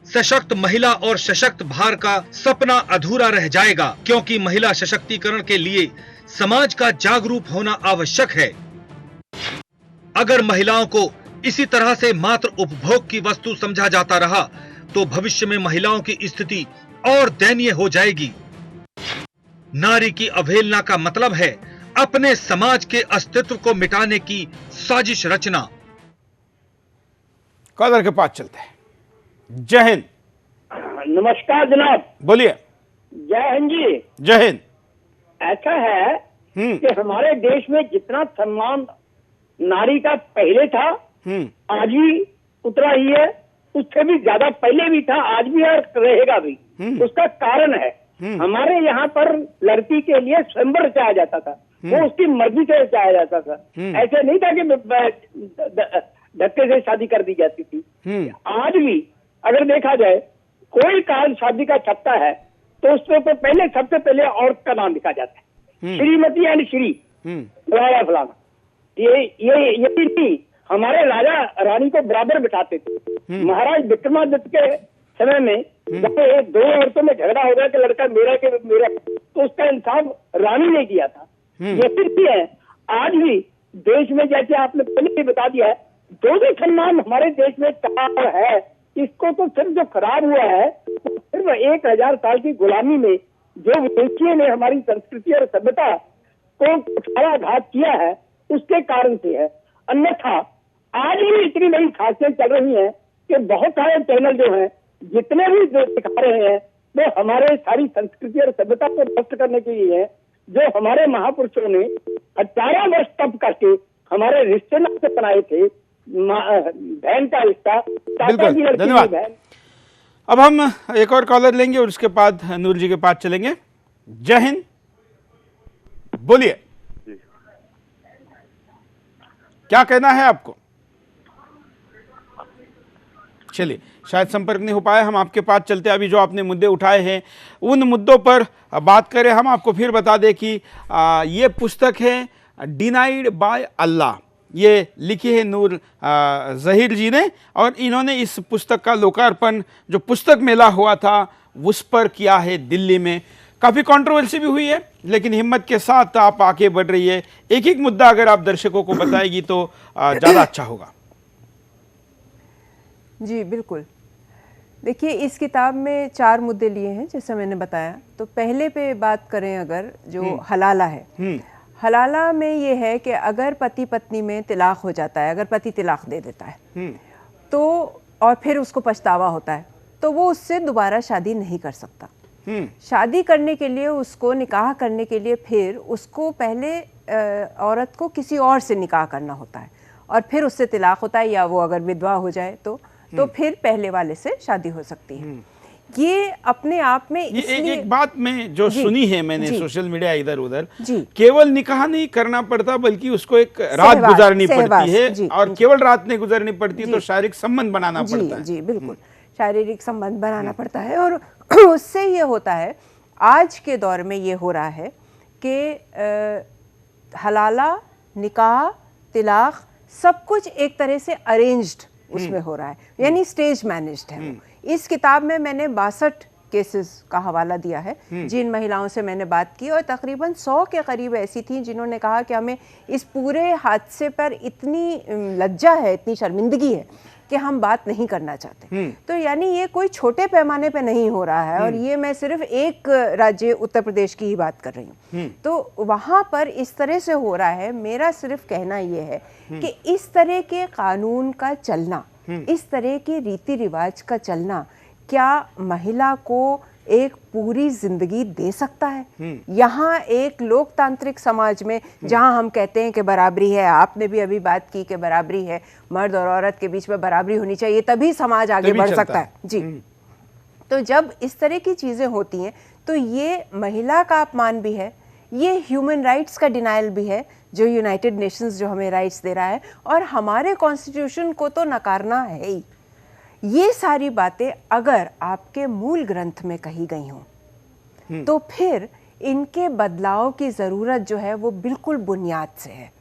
सशक्त महिला और सशक्त भारत का सपना अधूरा रह जाएगा, क्योंकि महिला सशक्तिकरण के लिए समाज का जागरूक होना आवश्यक है। अगर महिलाओं को इसी तरह से मात्र उपभोग की वस्तु समझा जाता रहा तो भविष्य में महिलाओं की स्थिति और दयनीय हो जाएगी। नारी की अवहेलना का मतलब है अपने समाज के अस्तित्व को मिटाने की साजिश रचना। कॉलर के पास चलते हैं। जय हिंद। नमस्कार जनाब। बोलिए। जय हिंद जी। जय हिंद। ऐसा है कि हमारे देश में जितना सम्मान नारी का पहले था आज भी उतना ही है, उससे भी ज्यादा पहले भी था, आज भी और रहेगा भी। उसका कारण है हमारे यहाँ पर लड़की के लिए स्वयंवर रचाया जाता था, वो उसकी मर्जी से रचाया जाता था। ऐसे नहीं था कि धक्के से शादी कर दी जाती थी। आज भी अगर देखा जाए कोई कारण शादी का छपता है तो उसमें तो पहले सबसे पहले औरत का नाम लिखा जाता है, श्रीमती एंड श्री फलाना फलाना। ये नहीं, हमारे राजा रानी को बराबर बिठाते थे। महाराज विक्रमादित्य के समय में जब दो औरतों में झगड़ा हो गया कि लड़का मेरा के मेरा, तो उसका इंसाफ रानी ने किया था। ये फिर भी है आज भी देश में, जैसे आपने पहले ही बता दिया है, दोनों सम्मान हमारे देश में कहाँ है। इसको तो सिर्फ जो खराब हुआ है सिर्फ 1000 साल की गुलामी में जो विदेशियों ने हमारी संस्कृति और सभ्यता को कुठाराघात किया है उसके कारण से है। अन्यथा आज भी इतनी बड़ी खासियत चल रही है कि बहुत सारे चैनल जो हैं जितने भी दिखा रहे हैं वो हमारे सारी संस्कृति और सभ्यता को नष्ट करने के लिए है। जो हमारे महापुरुषों ने 18 वर्ष तप करके हमारे रिश्ते नाते बनाए थे, बहन का रिश्ता, चाचा की लड़की की बहन, अब हम एक और कॉलर लेंगे और उसके बाद नूर जी के पास चलेंगे। जय हिंद, बोलिए, क्या कहना है आपको? चलिए, शायद संपर्क नहीं हो पाया, हम आपके पास चलते। अभी जो आपने मुद्दे उठाए हैं उन मुद्दों पर बात करें। हम आपको फिर बता दें कि ये पुस्तक है डिनाइड बाय अल्लाह, ये लिखी है नूर जहीर जी ने, और इन्होंने इस पुस्तक का लोकार्पण जो पुस्तक मेला हुआ था उस पर किया है दिल्ली में। काफ़ी कंट्रोवर्सी भी हुई है, लेकिन हिम्मत के साथ आप आगे बढ़ रही है। एक एक मुद्दा अगर आप दर्शकों को बताएगी तो ज़्यादा अच्छा होगा। जी बिल्कुल। देखिए, इस किताब में 4 मुद्दे लिए हैं जैसे मैंने बताया। तो पहले पे बात करें अगर, जो हलाला है, हलाला में ये है कि अगर पति पत्नी में तिलाक हो जाता है, अगर पति तिलाक दे देता है तो, और फिर उसको पछतावा होता है, तो वो उससे दोबारा शादी नहीं कर सकता। शादी करने के लिए, उसको निकाह करने के लिए, फिर उसको पहले औरत को किसी और से निकाह करना होता है, और फिर उससे तिलाक होता है, या वो अगर विधवा हो जाए तो फिर पहले वाले से शादी हो सकती है। ये अपने आप में एक बात में जो सुनी है मैंने सोशल मीडिया इधर उधर, केवल निकाह नहीं करना पड़ता बल्कि उसको एक रात गुजारनी पड़ती है, और केवल रात नहीं गुजारनी पड़ती तो शारीरिक संबंध बनाना पड़ता है। जी बिल्कुल, शारीरिक संबंध बनाना पड़ता है। और उससे ये होता है, आज के दौर में ये हो रहा है कि हलाला, निकाह, तिलाक सब कुछ एक तरह से अरेंज्ड उसमें हो रहा है, यानी स्टेज मैनेज्ड है वो। इस किताब में मैंने 62 केसेस का हवाला दिया है जिन महिलाओं से मैंने बात की, और तकरीबन 100 के करीब ऐसी थी जिन्होंने कहा कि हमें इस पूरे हादसे पर इतनी लज्जा है, इतनी शर्मिंदगी है कि हम बात नहीं करना चाहते। तो यानी ये कोई छोटे पैमाने पे नहीं हो रहा है, और ये मैं सिर्फ एक राज्य उत्तर प्रदेश की ही बात कर रही हूँ। तो वहाँ पर इस तरह से हो रहा है। मेरा सिर्फ कहना ये है कि इस तरह के कानून का चलना, इस तरह के रीति रिवाज का चलना क्या महिला को एक पूरी जिंदगी दे सकता है? यहाँ एक लोकतांत्रिक समाज में जहाँ हम कहते हैं कि बराबरी है, आपने भी अभी बात की कि बराबरी है, मर्द और औरत के बीच में बराबरी होनी चाहिए, तभी समाज आगे बढ़ सकता है। जी, तो जब इस तरह की चीजें होती हैं तो ये महिला का अपमान भी है, ये ह्यूमन राइट्स का डिनायल भी है, जो यूनाइटेड नेशंस जो हमें राइट्स दे रहा है, और हमारे कॉन्स्टिट्यूशन को तो नकारना है ही। ये सारी बातें अगर आपके मूल ग्रंथ में कही गई हों तो फिर इनके बदलाव की ज़रूरत जो है वो बिल्कुल बुनियाद से है।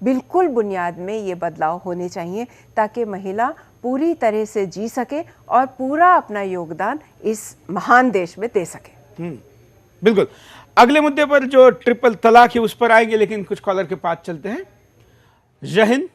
बिल्कुल बुनियाद में ये बदलाव होने चाहिए ताकि महिला पूरी तरह से जी सके और पूरा अपना योगदान इस महान देश में दे सके। बिल्कुल। अगले मुद्दे पर जो ट्रिपल तलाक है उस पर आएंगे, लेकिन कुछ कॉलर के पास चलते हैं। जय हिंद।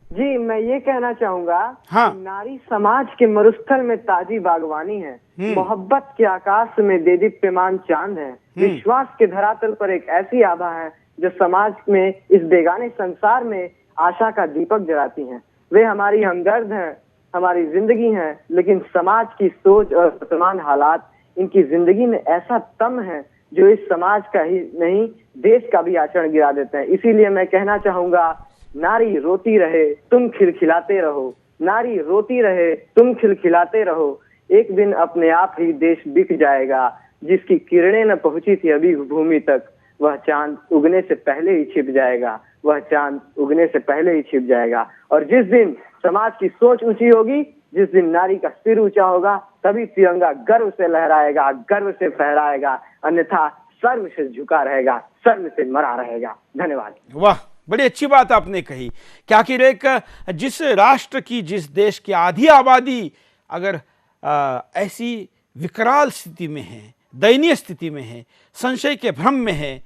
जी, मैं ये कहना चाहूंगा, हाँ। नारी समाज के मरुस्थल में ताजी बागवानी है, मोहब्बत के आकाश में देदीप्यमान चांद है, विश्वास के धरातल पर एक ऐसी आभा है जो समाज में, इस बेगाने संसार में आशा का दीपक जलाती हैं। वे हमारी हमदर्द हैं, हमारी जिंदगी हैं, लेकिन समाज की सोच और वर्तमान हालात इनकी जिंदगी में ऐसा तम है जो इस समाज का ही नहीं देश का भी आचरण गिरा देते हैं। इसीलिए मैं कहना चाहूंगा, नारी रोती रहे तुम खिलखिलाते रहो, नारी रोती रहे तुम खिलखिलाते रहो, एक दिन अपने आप ही देश बिक जाएगा। जिसकी किरणें न पहुंची थी अभी भूमि तक, वह चांद उगने से पहले ही छिप जाएगा, वह चांद उगने से पहले ही छिप जाएगा। और जिस दिन समाज की सोच ऊंची होगी, जिस दिन नारी का सिर ऊंचा होगा, तभी तिरंगा गर्व से लहराएगा, गर्व से फहराएगा, अन्यथा सर्व से झुका रहेगा, सर्व से मरा रहेगा। धन्यवाद। वाह, बड़ी अच्छी बात आपने कही कि आखिर एक जिस राष्ट्र की, जिस देश की आधी आबादी अगर ऐसी विकराल स्थिति में है, दयनीय स्थिति में है, संशय के भ्रम में है,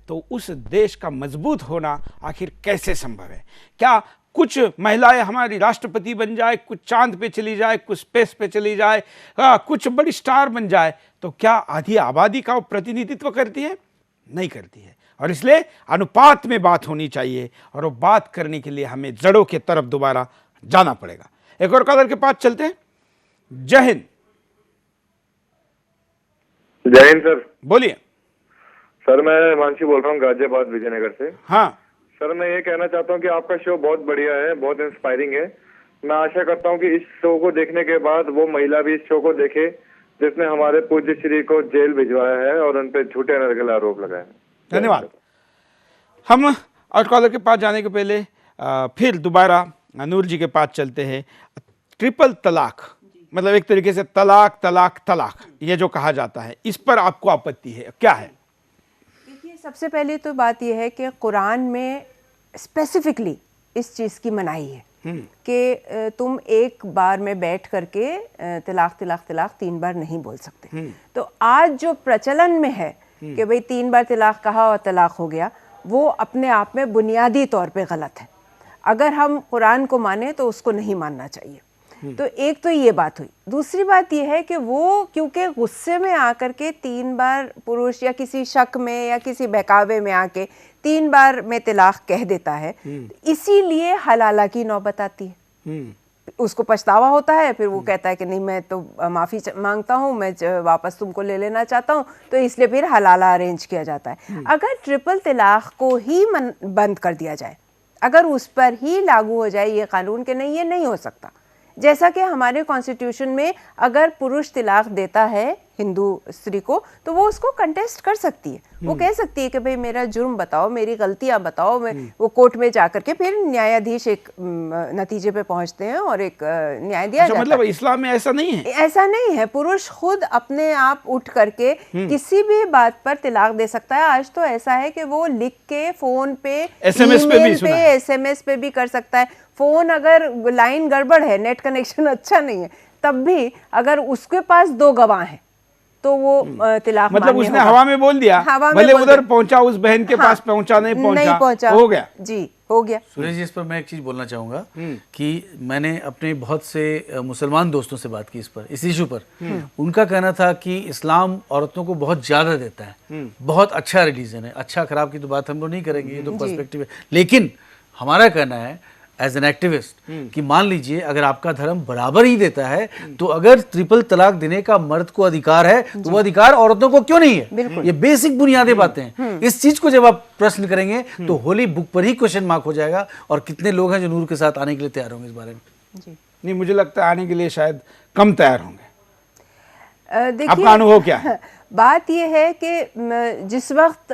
तो उस देश का मजबूत होना आखिर कैसे संभव है? क्या कुछ महिलाएं हमारी राष्ट्रपति बन जाए, कुछ चांद पे चली जाए, कुछ स्पेस पे चली जाए, कुछ बड़ी स्टार बन जाए, तो क्या आधी आबादी का वो प्रतिनिधित्व करती है? नहीं करती है। और इसलिए अनुपात में बात होनी चाहिए, और वो बात करने के लिए हमें जड़ों के तरफ दोबारा जाना पड़ेगा। एक और कॉलर के पास चलते हैं। जय हिंद। जय हिंद सर। बोलिए सर। मैं मानसी बोल रहा हूँ गाजियाबाद विजयनगर से। हाँ सर, मैं ये कहना चाहता हूँ कि आपका शो बहुत बढ़िया है, बहुत इंस्पायरिंग है। मैं आशा करता हूँ कि इस शो को देखने के बाद वो महिला भी इस शो को देखे जिसने हमारे पूज्य श्री को जेल भिजवाया है और उन पे झूठे निर्गल आरोप लगाए हैं। धन्यवाद। हम और कॉलर के पास जाने के पहले फिर दोबारा नूर जी के पास चलते हैं। ट्रिपल तलाक, मतलब एक तरीके से तलाक तलाक तलाक, ये जो कहा जाता है, इस पर आपको आपत्ति है, क्या है? देखिए, सबसे पहले तो बात यह है कि कुरान में स्पेसिफिकली इस चीज़ की मनाही है कि तुम एक बार में बैठ करके तलाक तलाक तलाक 3 बार नहीं बोल सकते। तो आज जो प्रचलन में है कि भाई 3 बार तलाक कहा और तलाक हो गया, वो अपने आप में बुनियादी तौर पे गलत है। अगर हम कुरान को माने तो उसको नहीं मानना चाहिए। तो एक तो ये बात हुई। दूसरी बात ये है कि वो क्योंकि गुस्से में आकर के 3 बार पुरुष या किसी शक में या किसी बहकावे में आके 3 बार में तलाक कह देता है, इसीलिए हलाला की नौबत आती है। उसको पछतावा होता है, फिर वो कहता है कि नहीं, मैं तो माफ़ी मांगता हूँ, मैं वापस तुमको ले लेना चाहता हूँ, तो इसलिए फिर हलाला अरेंज किया जाता है। अगर ट्रिपल तलाक को ही बंद कर दिया जाए, अगर उस पर ही लागू हो जाए ये कानून के नहीं, ये नहीं हो सकता। जैसा कि हमारे कॉन्स्टिट्यूशन में अगर पुरुष तलाक देता है हिंदू स्त्री को, तो वो उसको कंटेस्ट कर सकती है। वो कह सकती है कि भाई मेरा जुर्म बताओ, मेरी गलतियां बताओ। मैं वो कोर्ट में जाकर के फिर न्यायाधीश एक नतीजे पे पहुंचते हैं और एक न्याय दिया जाता है। मतलब इस्लाम में ऐसा नहीं है? ऐसा नहीं है। पुरुष खुद अपने आप उठ करके किसी भी बात पर तलाक दे सकता है। आज तो ऐसा है कि वो लिख के फोन पे, SMS पे भी कर सकता है। फोन अगर लाइन गड़बड़ है, नेट कनेक्शन अच्छा नहीं है, तब भी अगर उसके पास 2 गवाह हैं तो वो तलाक मतलब उसने हवा में बोल दिया, भले उधर पहुंचा, उस बहन के पास पहुंचा नहीं पहुंचा, हो गया जी, हो गया। सुरेश जी, इस पर मैं एक चीज बोलना चाहूंगा कि मैंने अपने बहुत से मुसलमान दोस्तों से बात की इस इशू पर। उनका कहना था कि इस्लाम औरतों को बहुत ज्यादा देता है, बहुत अच्छा रिलीजन है। अच्छा खराब की तो बात हम लोग नहीं करेंगे, ये तो पर्सपेक्टिव है। लेकिन हमारा कहना है एज एन एक्टिविस्ट कि मान लीजिए अगर आपका धर्म बराबर ही देता है, तो अगर ट्रिपल तलाक देने का मर्द को अधिकार है, तो वो अधिकार औरतों को क्यों नहीं है? ये बेसिक बुनियादी बातें हैं। इस चीज को जब आप प्रश्न करेंगे तो होली बुक पर ही क्वेश्चन मार्क हो जाएगा। और कितने लोग हैं जो नूर के साथ आने के लिए तैयार होंगे इस बारे में? नहीं, मुझे लगता है आने के लिए शायद कम तैयार होंगे। आपका अनुभव क्या है? बात यह है कि जिस वक्त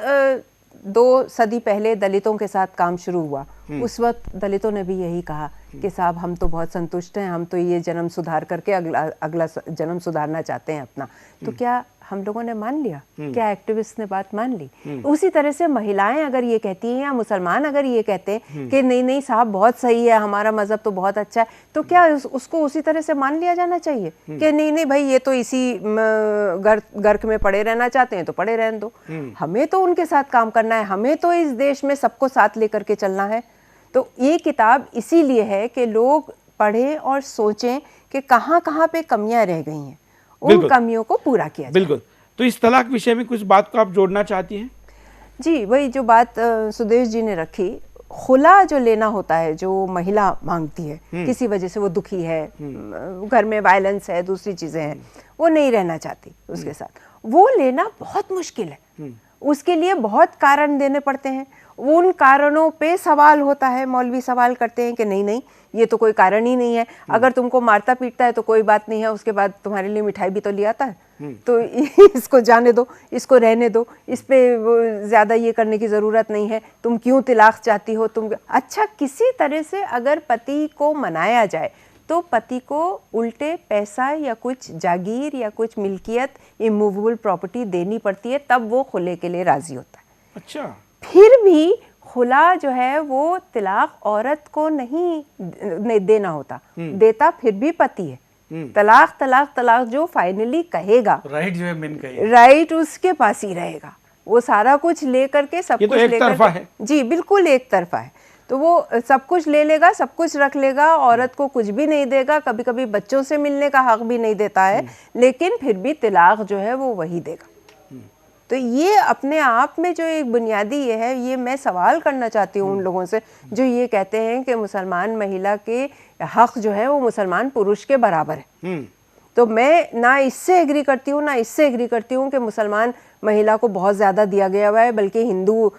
2 सदी पहले दलितों के साथ काम शुरू हुआ, उस वक्त दलितों ने भी यही कहा कि साहब हम तो बहुत संतुष्ट हैं, हम तो ये जन्म सुधार करके अगला जन्म सुधारना चाहते हैं अपना। तो क्या हम लोगों ने मान लिया? क्या एक्टिविस्ट ने बात मान ली? उसी तरह से महिलाएं अगर ये कहती हैं या मुसलमान अगर ये कहते हैं कि नहीं नहीं साहब बहुत सही है, हमारा मजहब तो बहुत अच्छा है, तो क्या उसको उसी तरह से मान लिया जाना चाहिए कि नहीं नहीं भाई ये तो इसी गर्क में पड़े रहना चाहते हैं तो पड़े रहने दो। हमें तो उनके साथ काम करना है, हमें तो इस देश में सबको साथ लेकर के चलना है। तो ये किताब इसीलिए है कि लोग पढ़ें और सोचें कि कहाँ कहाँ पे कमियां रह गई हैं, उन कमियों को पूरा किया जाए। बिल्कुल। तो इस तलाक विषय में कुछ बात को आप जोड़ना चाहती हैं? जी, वही जो बात सुदेश जी ने रखी, खुला जो लेना होता है, जो महिला मांगती है, किसी वजह से वो दुखी है, घर में वायलेंस है, दूसरी चीजें हैं, वो नहीं रहना चाहती उसके साथ, वो लेना बहुत मुश्किल है। उसके लिए बहुत कारण देने पड़ते हैं। उन कारणों पे सवाल होता है, मौलवी सवाल करते हैं कि नहीं नहीं ये तो कोई कारण ही नहीं है। अगर तुमको मारता पीटता है तो कोई बात नहीं है, उसके बाद तुम्हारे लिए मिठाई भी तो ले आता है, तो इसको जाने दो, इसको रहने दो, इस पे ज्यादा ये करने की जरूरत नहीं है। तुम क्यों तलाक चाहती हो? तुम अच्छा, किसी तरह से अगर पति को मनाया जाए तो पति को उल्टे पैसा या कुछ जागीर या कुछ मिल्कियत, इमूवेबल प्रॉपर्टी देनी पड़ती है, तब वो खुले के लिए राजी होता है। अच्छा, फिर भी खुला जो है वो तलाक औरत को नहीं देना होता, देता फिर भी पति है। तलाक तलाक तलाक जो फाइनली कहेगा, राइट जो है मेन कहेगा, राइट उसके पास ही रहेगा। वो सारा कुछ लेकर के सब कुछ लेकर, जी बिल्कुल एक तरफा है। तो वो सब कुछ ले लेगा, सब कुछ रख लेगा, औरत को कुछ भी नहीं देगा, कभी कभी बच्चों से मिलने का हक भी नहीं देता है, लेकिन फिर भी तलाक जो है वो वही देगा। तो ये अपने आप में जो एक बुनियादी ये है, ये मैं सवाल करना चाहती हूँ उन लोगों से जो ये कहते हैं कि मुसलमान महिला के हक जो है वो मुसलमान पुरुष के बराबर है। तो मैं ना इससे एग्री करती हूँ ना इससे एग्री करती हूँ कि मुसलमान महिला को बहुत ज़्यादा दिया गया हुआ है, बल्कि हिंदू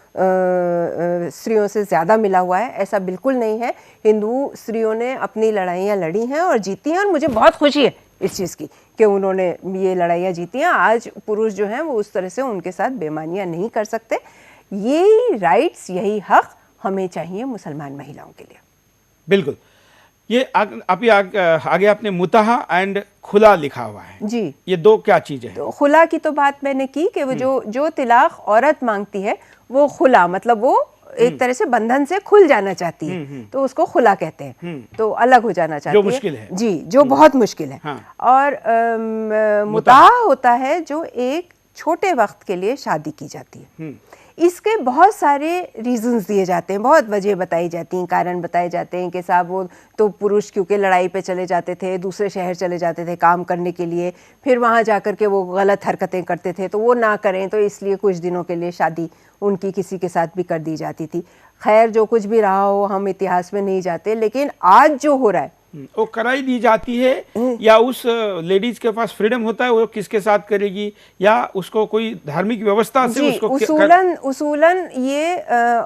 स्त्रियों से ज़्यादा मिला हुआ है। ऐसा बिल्कुल नहीं है। हिंदू स्त्रियों ने अपनी लड़ाइयाँ लड़ी हैं और जीती हैं, और मुझे बहुत खुशी है इस चीज़ की कि उन्होंने ये लड़ाइयाँ जीती हैं। आज पुरुष जो हैं वो उस तरह से उनके साथ बेईमानियाँ नहीं कर सकते। यही राइट्स, यही हक हमें चाहिए मुसलमान महिलाओं के लिए। बिल्कुल। ये आगे आपने मुताहा एंड खुला लिखा हुआ है जी, ये दो क्या चीजें हैं? तो खुला की तो बात मैंने की कि वो जो तिलाक औरत मांगती है वो खुला, मतलब वो एक तरह से बंधन से खुल जाना चाहती है, तो उसको खुला कहते हैं। तो अलग हो जाना चाहती है, जो मुश्किल है जी, जो बहुत मुश्किल है। हाँ। और मुताहा होता है जो एक छोटे वक्त के लिए शादी की जाती है। इसके बहुत सारे रीजंस दिए जाते हैं, बहुत वजह बताई जाती हैं, कारण बताए जाते हैं कि साहब वो तो पुरुष क्योंकि लड़ाई पे चले जाते थे, दूसरे शहर चले जाते थे काम करने के लिए, फिर वहाँ जाकर के वो गलत हरकतें करते थे तो वो ना करें, तो इसलिए कुछ दिनों के लिए शादी उनकी किसी के साथ भी कर दी जाती थी। खैर जो कुछ भी रहा हो, हम इतिहास में नहीं जाते, लेकिन आज जो हो रहा है वो कराई दी जाती है या उस लेडीज के पास फ्रीडम होता है वो किसके साथ करेगी, या उसको कोई धार्मिक व्यवस्था से उसको उसूलन ये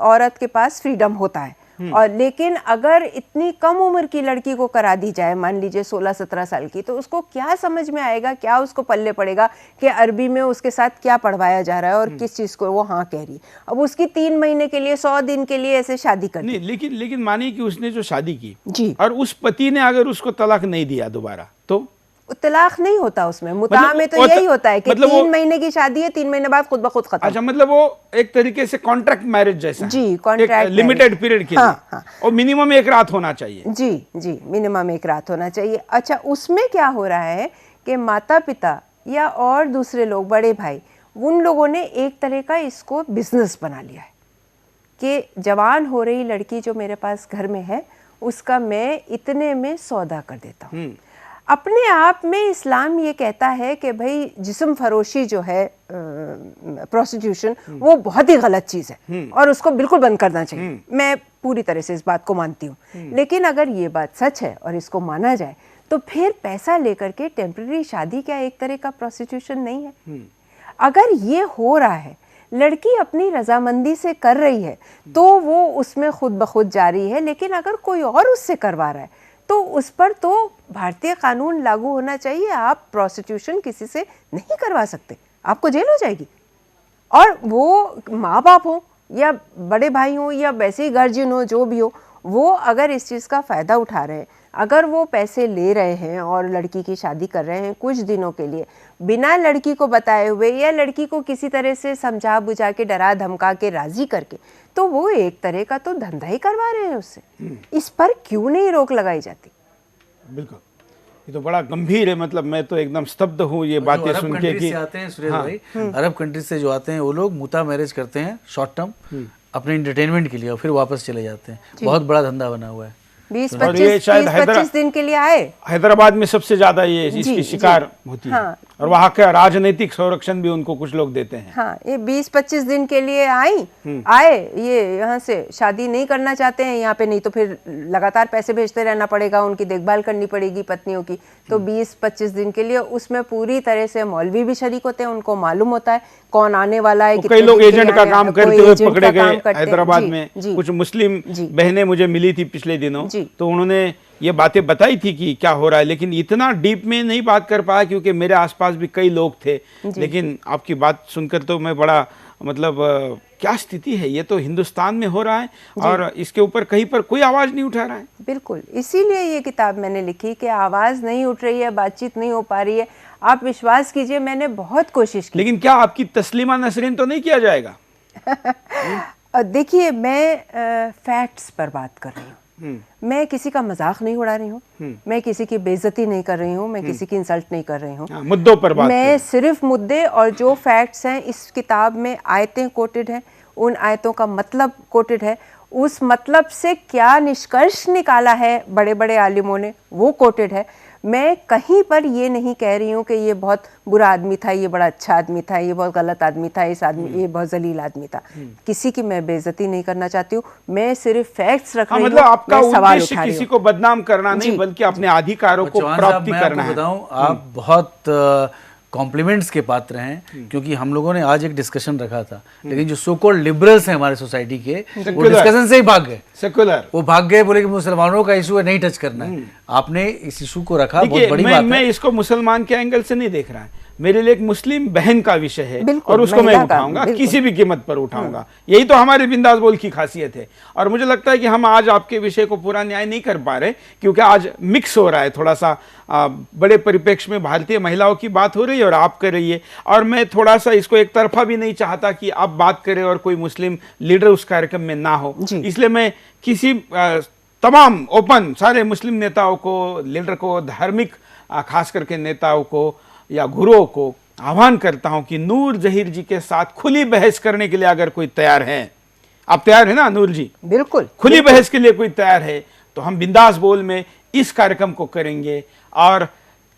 औरत के पास फ्रीडम होता है। और लेकिन अगर इतनी कम उम्र की लड़की को करा दी जाए, मान लीजिए 16-17 साल की, तो उसको क्या समझ में आएगा, क्या उसको पल्ले पड़ेगा कि अरबी में उसके साथ क्या पढ़वाया जा रहा है और किस चीज को वो हाँ कह रही। अब उसकी 3 महीने के लिए 100 दिन के लिए ऐसे शादी कर नहीं, लेकिन मानिए कि उसने जो शादी की जी, और उस पति ने अगर उसको तलाक नहीं दिया दोबारा, तो तलाक नहीं होता उसमें। मुताह में तो यही होता है कि 3 महीने की शादी है, 3 महीने बाद खुद ब खुद खत्म। अच्छा, मतलब वो एक तरीके से कॉन्ट्रैक्ट मैरिज जैसा जी, कॉन्ट्रैक्ट लिमिटेड पीरियड के लिए और मिनिमम 1 रात होना चाहिए। जी, मिनिमम 1 रात होना चाहिए। अच्छा, उसमें क्या हो रहा है कि माता पिता या और दूसरे लोग, बड़े भाई, उन लोगों ने एक तरह का इसको बिजनेस बना लिया है कि जवान हो रही लड़की जो मेरे पास घर में है उसका मैं इतने में सौदा कर देता हूँ। अपने आप में इस्लाम ये कहता है कि भाई जिस्म फरोशी जो है, प्रोस्टिट्यूशन, वो बहुत ही गलत चीज़ है और उसको बिल्कुल बंद करना चाहिए। मैं पूरी तरह से इस बात को मानती हूँ। लेकिन अगर ये बात सच है और इसको माना जाए तो फिर पैसा लेकर के टेम्परेरी शादी क्या एक तरह का प्रोस्टिट्यूशन नहीं है? अगर ये हो रहा है, लड़की अपनी रजामंदी से कर रही है, तो वो उसमें खुद ब खुद जारी है। लेकिन अगर कोई और उससे करवा रहा है तो उस पर तो भारतीय कानून लागू होना चाहिए। आप प्रोस्टिट्यूशन किसी से नहीं करवा सकते, आपको जेल हो जाएगी। और वो माँ बाप हो या बड़े भाई हो या वैसे ही गार्जियन हो, जो भी हो, वो अगर इस चीज़ का फ़ायदा उठा रहे हैं, अगर वो पैसे ले रहे हैं और लड़की की शादी कर रहे हैं कुछ दिनों के लिए बिना लड़की को बताए हुए या लड़की को किसी तरह से समझा बुझा के, डरा धमका के, राज़ी करके, तो वो एक तरह का तो धंधा ही करवा रहे हैं उससे। इस पर क्यों नहीं रोक लगाई जाती? बिल्कुल, ये तो बड़ा गंभीर है। मतलब मैं तो एकदम स्तब्ध हूँ ये बातें सुन के कि आते हैं सुरेश भाई, अरब कंट्रीज से जो आते हैं वो लोग मुता मैरिज करते हैं शॉर्ट टर्म अपने एंटरटेनमेंट के लिए और फिर वापस चले जाते हैं। बहुत बड़ा धंधा बना हुआ है। 20-25 दिन के लिए आए। हैदराबाद में सबसे ज्यादा ये इसकी शिकार होती है। और वहाँ का राजनीतिक संरक्षण भी उनको कुछ लोग देते हैं। हाँ, ये 20-25 दिन के लिए आए, ये यहाँ से शादी नहीं करना चाहते हैं यहाँ पे, नहीं तो फिर लगातार पैसे भेजते रहना पड़ेगा, उनकी देखभाल करनी पड़ेगी पत्नियों की। तो 20-25 दिन के लिए उसमें पूरी तरह से मौलवी भी शरीक होते हैं, उनको मालूम होता है कौन आने वाला है। कई लोग एजेंट का काम करते हुए पकड़े गए हैदराबाद में। कुछ मुस्लिम बहनें मुझे मिली थी पिछले दिनों, तो उन्होंने ये बातें बताई थी कि क्या हो रहा है, लेकिन इतना डीप में नहीं बात कर पाया क्योंकि मेरे आसपास भी कई लोग थे। लेकिन आपकी बात सुनकर तो मैं बड़ा मतलब क्या स्थिति है, ये तो हिंदुस्तान में हो रहा है और इसके ऊपर कहीं पर कोई आवाज नहीं उठा रहा है। बिल्कुल, इसीलिए ये किताब मैंने लिखी कि आवाज नहीं उठ रही है, बातचीत नहीं हो पा रही है। आप विश्वास कीजिए, मैंने बहुत कोशिश की। लेकिन क्या आपकी तस्लीमा नसरीन तो नहीं किया जाएगा? देखिए, मैं फैक्ट्स पर बात कर रही हूँ। मैं किसी का मजाक नहीं उड़ा रही हूँ, मैं किसी की बेइज्जती नहीं कर रही हूँ, मैं किसी की इंसल्ट नहीं कर रही हूँ। मुद्दों पर बात मैं सिर्फ मुद्दे और जो फैक्ट्स हैं, इस किताब में आयतें कोटेड हैं, उन आयतों का मतलब कोटेड है, उस मतलब से क्या निष्कर्ष निकाला है बड़े बड़े आलिमों ने, वो कोटेड है। मैं कहीं पर ये नहीं कह रही हूँ कि ये बहुत बुरा आदमी था, ये बड़ा अच्छा आदमी था, ये बहुत गलत आदमी था, इस आदमी ये बहुत जलील आदमी था। किसी की मैं बेइज्जती नहीं करना चाहती हूँ, मैं सिर्फ फैक्ट्स रख रही हूँ। मतलब आपका उद्देश्य किसी को बदनाम करना नहीं, बल्कि अपने अधिकारों को प्राप्ति करना है। बताऊं, आप बहुत कॉम्प्लीमेंट्स के पात्र हैं, क्योंकि हम लोगों ने आज एक डिस्कशन रखा था, लेकिन जो सो कॉल्ड लिबरल्स हैं हमारे सोसाइटी के, वो डिस्कशन से ही भाग गए। सेकुलर वो भाग गए, बोले कि मुसलमानों का इशू है, नहीं टच करना है। आपने इस इशू को रखा, बहुत बड़ी बात है। मैं इसको मुसलमान के एंगल से नहीं देख रहा है, मेरे लिए एक मुस्लिम बहन का विषय है और उसको मैं उठाऊंगा, किसी भी कीमत पर उठाऊंगा। यही तो हमारे बिंदास बोल की खासियत है। और मुझे लगता है कि हम आज आपके विषय को पूरा न्याय नहीं कर पा रहे, क्योंकि आज मिक्स हो रहा है थोड़ा सा। बड़े परिप्रेक्ष्य में भारतीय महिलाओं की बात हो रही है और आप कर रही है, और मैं थोड़ा सा इसको एक तरफा भी नहीं चाहता कि आप बात करें और कोई मुस्लिम लीडर उस कार्यक्रम में ना हो। इसलिए मैं किसी तमाम ओपन सारे मुस्लिम नेताओं को, लीडर को, धार्मिक खास करके नेताओं को या गुरुओं को आह्वान करता हूं कि नूर जहीर जी के साथ खुली बहस करने के लिए अगर कोई तैयार है, आप तैयार है ना नूर जी? बिल्कुल। खुली बहस के लिए कोई तैयार है तो हम बिंदास बोल में इस कार्यक्रम को करेंगे, और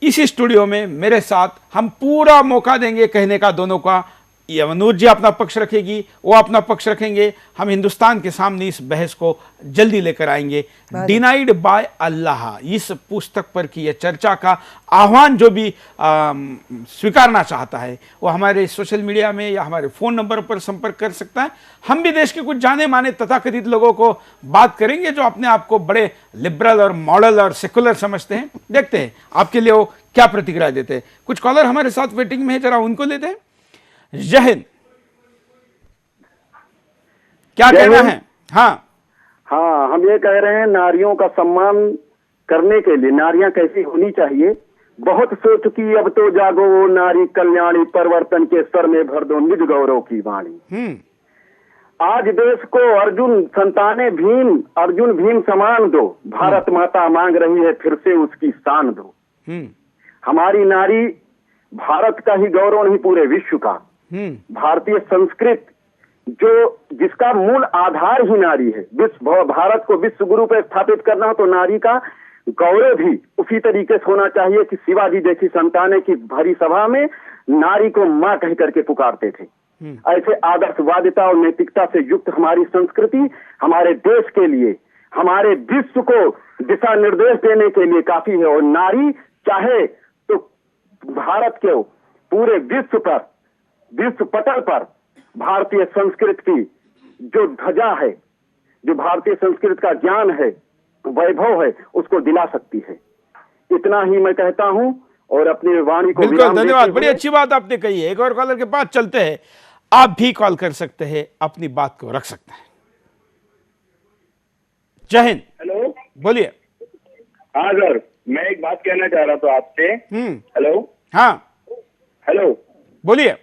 इस स्टूडियो में मेरे साथ हम पूरा मौका देंगे कहने का दोनों का। ये नूर जी अपना पक्ष रखेगी, वो अपना पक्ष रखेंगे। हम हिंदुस्तान के सामने इस बहस को जल्दी लेकर आएंगे। डिनाइड बाय अल्लाह, इस पुस्तक पर की यह चर्चा का आह्वान जो भी स्वीकारना चाहता है वो हमारे सोशल मीडिया में या हमारे फ़ोन नंबर पर संपर्क कर सकता है। हम भी देश के कुछ जाने माने तथाकथित लोगों को बात करेंगे जो अपने आप को बड़े लिबरल और मॉडल और सेकुलर समझते हैं। देखते हैं आपके लिए वो क्या प्रतिक्रिया देते हैं। कुछ कॉलर हमारे साथ वेटिंग में है, जरा उनको लेते हैं। जय हिंद, क्या कहना है? हाँ, हम ये कह रहे हैं नारियों का सम्मान करने के लिए नारियां कैसी होनी चाहिए। बहुत सो चुकी, अब तो जागो वो नारी कल्याणी, परिवर्तन के स्तर में भर दो निज गौरव की वाणी। आज देश को अर्जुन संताने भीम, अर्जुन भीम समान दो, भारत माता मांग रही है फिर से उसकी शान दो। हमारी नारी भारत का ही गौरव नहीं, पूरे विश्व का। भारतीय संस्कृत जो जिसका मूल आधार ही नारी है, भारत को विश्व गुरु पर स्थापित करना हो तो नारी का गौरव भी उसी तरीके से होना चाहिए कि शिवाजी जैसी संतानें की भरी सभा में नारी को मां कह करके पुकारते थे। ऐसे आदर्शवादिता और नैतिकता से युक्त हमारी संस्कृति हमारे देश के लिए, हमारे विश्व को दिशा निर्देश देने के लिए काफी है। और नारी चाहे तो भारत के पूरे विश्व पर, विश्व पटल पर भारतीय संस्कृत की जो ध्वजा है, जो भारतीय संस्कृत का ज्ञान है, वैभव है, उसको दिला सकती है। इतना ही मैं कहता हूं और अपनी वाणी को बिल्कुल धन्यवाद। बड़ी अच्छी बात आपने कही है। एक और कॉलर के पास चलते हैं। आप भी कॉल कर सकते हैं, अपनी बात को रख सकते हैं। जय हिंद। हेलो, बोलिए। हाँ सर, मैं एक बात कहना चाह रहा था आपसे। हेलो। हाँ हेलो, बोलिए।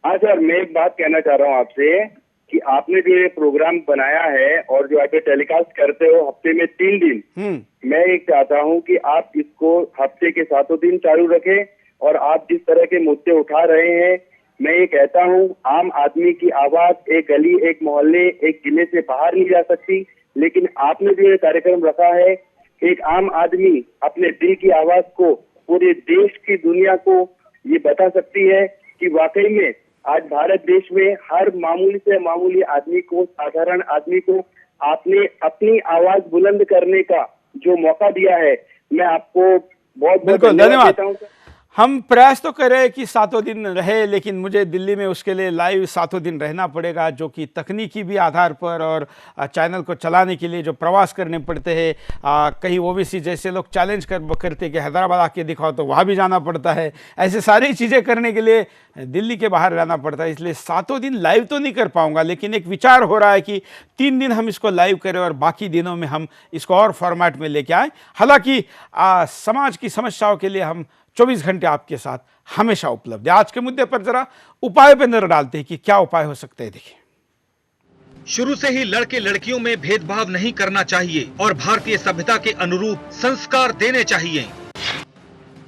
हाँ सर, मैं एक बात कहना चाह रहा हूँ आपसे कि आपने जो ये प्रोग्राम बनाया है और जो आप टेलीकास्ट करते हो हफ्ते में 3 दिन, मैं एक चाहता हूँ कि आप इसको हफ्ते के 7 दिन चालू रखें। और आप जिस तरह के मुद्दे उठा रहे हैं, मैं ये कहता हूँ आम आदमी की आवाज एक गली, एक मोहल्ले, एक जिले से बाहर नहीं जा सकती, लेकिन आपने जो ये कार्यक्रम रखा है, एक आम आदमी अपने दिल की आवाज को पूरे देश की दुनिया को ये बता सकती है कि वाकई में आज भारत देश में हर मामूली से मामूली आदमी को, साधारण आदमी को आपने अपनी आवाज बुलंद करने का जो मौका दिया है, मैं आपको बहुत बहुत धन्यवाद देता हूँ। हम प्रयास तो कर रहे हैं कि 7 दिन रहे, लेकिन मुझे दिल्ली में उसके लिए लाइव 7 दिन रहना पड़ेगा, जो कि तकनीकी भी आधार पर और चैनल को चलाने के लिए जो प्रवास करने पड़ते हैं। कहीं ओबीसी जैसे लोग चैलेंज करते कि हैदराबाद आके दिखाओ, तो वहाँ भी जाना पड़ता है। ऐसे सारी चीज़ें करने के लिए दिल्ली के बाहर रहना पड़ता है, इसलिए 7 दिन लाइव तो नहीं कर पाऊँगा। लेकिन एक विचार हो रहा है कि 3 दिन हम इसको लाइव करें और बाकी दिनों में हम इसको और फॉर्मेट में लेके आएँ। हालाँकि समाज की समस्याओं के लिए हम 24 घंटे आपके साथ हमेशा उपलब्ध है। आज के मुद्दे पर जरा उपाय पर नजर डालते हैं कि क्या उपाय हो सकते हैं। देखिए, शुरू से ही लड़के लड़कियों में भेदभाव नहीं करना चाहिए और भारतीय सभ्यता के अनुरूप संस्कार देने चाहिए।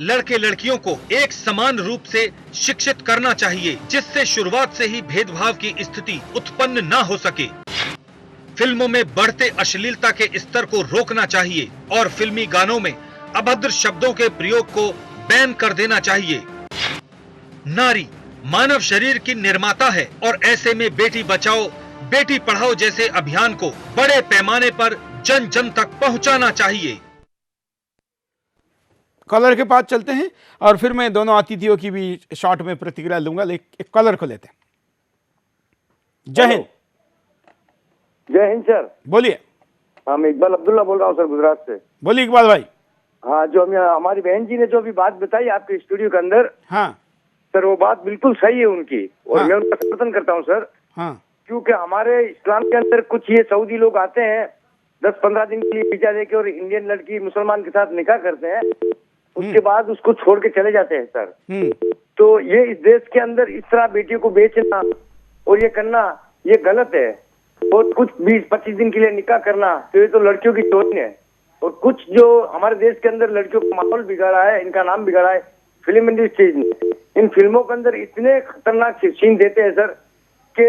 लड़के लड़कियों को एक समान रूप से शिक्षित करना चाहिए, जिससे शुरुआत से ही भेदभाव की स्थिति उत्पन्न न हो सके। फिल्मों में बढ़ते अश्लीलता के स्तर को रोकना चाहिए और फिल्मी गानों में अभद्र शब्दों के प्रयोग को बैन कर देना चाहिए। नारी मानव शरीर की निर्माता है और ऐसे में बेटी बचाओ बेटी पढ़ाओ जैसे अभियान को बड़े पैमाने पर जन जन तक पहुंचाना चाहिए। कॉलर के पास चलते हैं और फिर मैं दोनों अतिथियों की भी शॉर्ट में प्रतिक्रिया लूंगा। एक कॉलर को लेते हैं। जय हिंद। जय हिंद सर। बोलिए। हाँ, मैं इकबाल अब्दुल्ला बोल रहा हूँ सर, गुजरात से। बोलिए इकबाल भाई। हाँ, जो हमारी बहन जी ने जो भी बात बताई आपके स्टूडियो के अंदर, हाँ सर, वो बात बिल्कुल सही है उनकी, और हाँ। मैं उनका समर्थन करता हूँ सर। हाँ। क्योंकि हमारे इस्लाम के अंदर कुछ ये सऊदी लोग आते हैं 10-15 दिन के लिए वीजा देके और इंडियन लड़की मुसलमान के साथ निकाह करते हैं, उसके बाद उसको छोड़ के चले जाते हैं सर। तो ये इस देश के अंदर इस तरह बेटियों को बेचना और ये करना ये गलत है। और कुछ 20-25 दिन के लिए निकाह करना तो ये तो लड़कियों की चोरी है। और कुछ जो हमारे देश के अंदर लड़कियों का माहौल बिगाड़ा है, इनका नाम बिगाड़ा है फिल्म इंडस्ट्रीज ने। इन फिल्मों के अंदर इतने खतरनाक सीन देते हैं सर कि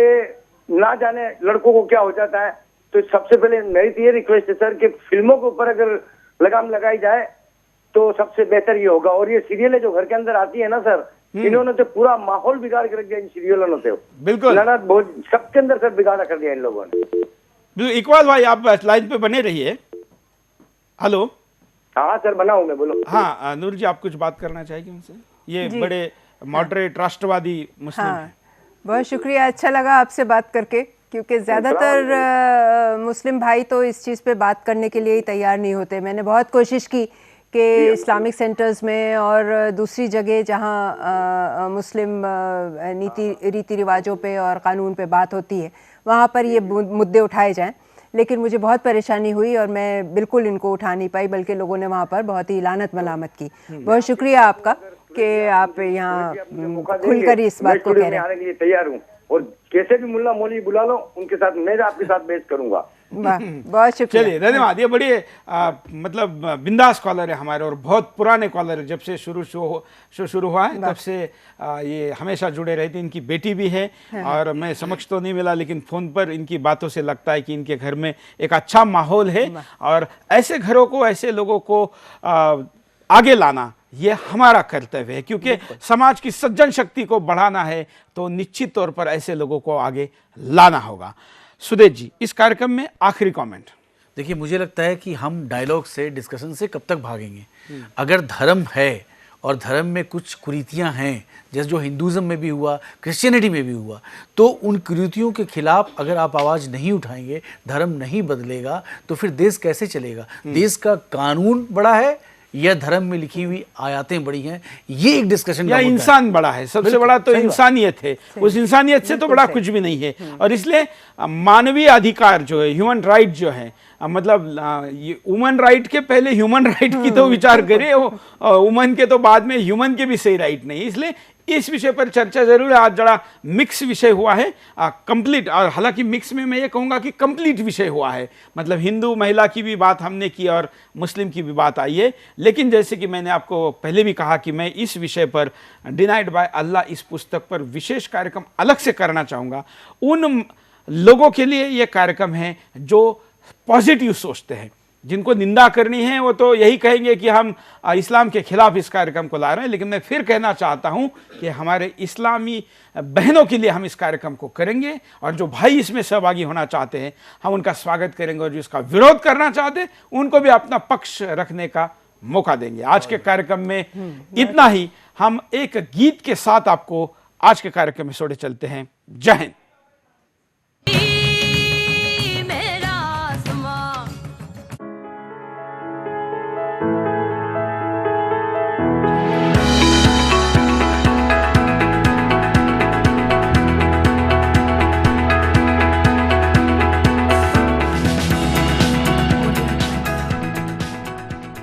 ना जाने लड़कों को क्या हो जाता है। तो सबसे पहले मेरी तो ये रिक्वेस्ट है सर कि फिल्मों के ऊपर अगर लगाम लगाई जाए तो सबसे बेहतर ये होगा। और ये सीरियलें जो घर के अंदर आती है ना सर, इन्होंने तो पूरा माहौल बिगाड़ के रख दिया इन सीरियलों ने। बिल्कुल सबके अंदर सर बिगाड़ा कर दिया इन लोगों ने। इकबाल भाई आप लाइन पे बने रहिए। हेलो। हाँ सर, बना हूं मैं, बोलो। हाँ नूर जी, आप कुछ बात करना चाहेंगे उनसे? ये बड़े मॉडरेट राष्ट्रवादी मुस्लिम हैं। बहुत शुक्रिया, अच्छा लगा आपसे बात करके, क्योंकि ज़्यादातर मुस्लिम भाई तो इस चीज़ पे बात करने के लिए ही तैयार नहीं होते। मैंने बहुत कोशिश की कि इस्लामिक सेंटर्स में और दूसरी जगह जहाँ मुस्लिम रीति रिवाजों पे और क़ानून पे बात होती है वहाँ पर ये मुद्दे उठाए जाएं, लेकिन मुझे बहुत परेशानी हुई और मैं बिल्कुल इनको उठा नहीं पाई, बल्कि लोगों ने वहाँ पर बहुत ही लानत मलामत की। बहुत शुक्रिया आपका कि आप यहाँ खुलकर इस बात को कह रहे हैं। आने के लिए तैयार हूँ, और कैसे भी मुल्ला मौलवी बुला लो, उनके साथ मैं आपके साथ बहस करूंगा। बहुत शुक्रिया। चलिए, धन्यवाद। ये बड़ी मतलब बिंदास कॉलर है हमारे, और बहुत पुराने कॉलर है। जब से शुरू हुआ है तब से ये हमेशा जुड़े रहते। इनकी बेटी भी है और मैं समक्ष तो नहीं मिला, लेकिन फ़ोन पर इनकी बातों से लगता है कि इनके घर में एक अच्छा माहौल है। और ऐसे घरों को, ऐसे लोगों को आगे लाना ये हमारा कर्तव्य है, क्योंकि समाज की सज्जन शक्ति को बढ़ाना है तो निश्चित तौर पर ऐसे लोगों को आगे लाना होगा। सुदेश जी, इस कार्यक्रम में आखिरी कमेंट। देखिए, मुझे लगता है कि हम डायलॉग से, डिस्कशन से कब तक भागेंगे। अगर धर्म है और धर्म में कुछ कुरीतियां हैं, जैसे जो हिंदुज़म में भी हुआ, क्रिश्चियनिटी में भी हुआ, तो उन कुरीतियों के खिलाफ अगर आप आवाज़ नहीं उठाएंगे, धर्म नहीं बदलेगा, तो फिर देश कैसे चलेगा? देश का कानून बड़ा है या धर्म में लिखी हुई आयातें बड़ी हैं, ये एक डिस्कशन या इंसान बड़ा है। सबसे बड़ा तो इंसानियत है। उस इंसानियत से तो बड़ा कुछ भी नहीं है। और इसलिए मानवीय अधिकार जो है, ह्यूमन राइट जो है, मतलब वुमन राइट के पहले ह्यूमन राइट की तो विचार करें, वुमन के तो बाद में ह्यूमन के भी सही राइट नहीं। इसलिए इस विषय पर चर्चा जरूर है। आज जरा मिक्स विषय हुआ है, कंप्लीट। और हालांकि मिक्स में मैं ये कहूँगा कि कंप्लीट विषय हुआ है, मतलब हिंदू महिला की भी बात हमने की और मुस्लिम की भी बात आई है। लेकिन जैसे कि मैंने आपको पहले भी कहा कि मैं इस विषय पर, डिनाइड बाय अल्लाह, इस पुस्तक पर विशेष कार्यक्रम अलग से करना चाहूँगा। उन लोगों के लिए ये कार्यक्रम है जो पॉजिटिव सोचते हैं। जिनको निंदा करनी है वो तो यही कहेंगे कि हम इस्लाम के खिलाफ इस कार्यक्रम को ला रहे हैं, लेकिन मैं फिर कहना चाहता हूं कि हमारे इस्लामी बहनों के लिए हम इस कार्यक्रम को करेंगे, और जो भाई इसमें सहभागी होना चाहते हैं हम उनका स्वागत करेंगे, और जो इसका विरोध करना चाहते हैं उनको भी अपना पक्ष रखने का मौका देंगे। आज के कार्यक्रम में इतना ही। हम एक गीत के साथ आपको आज के कार्यक्रम में छोड़े चलते हैं। जय हिंद।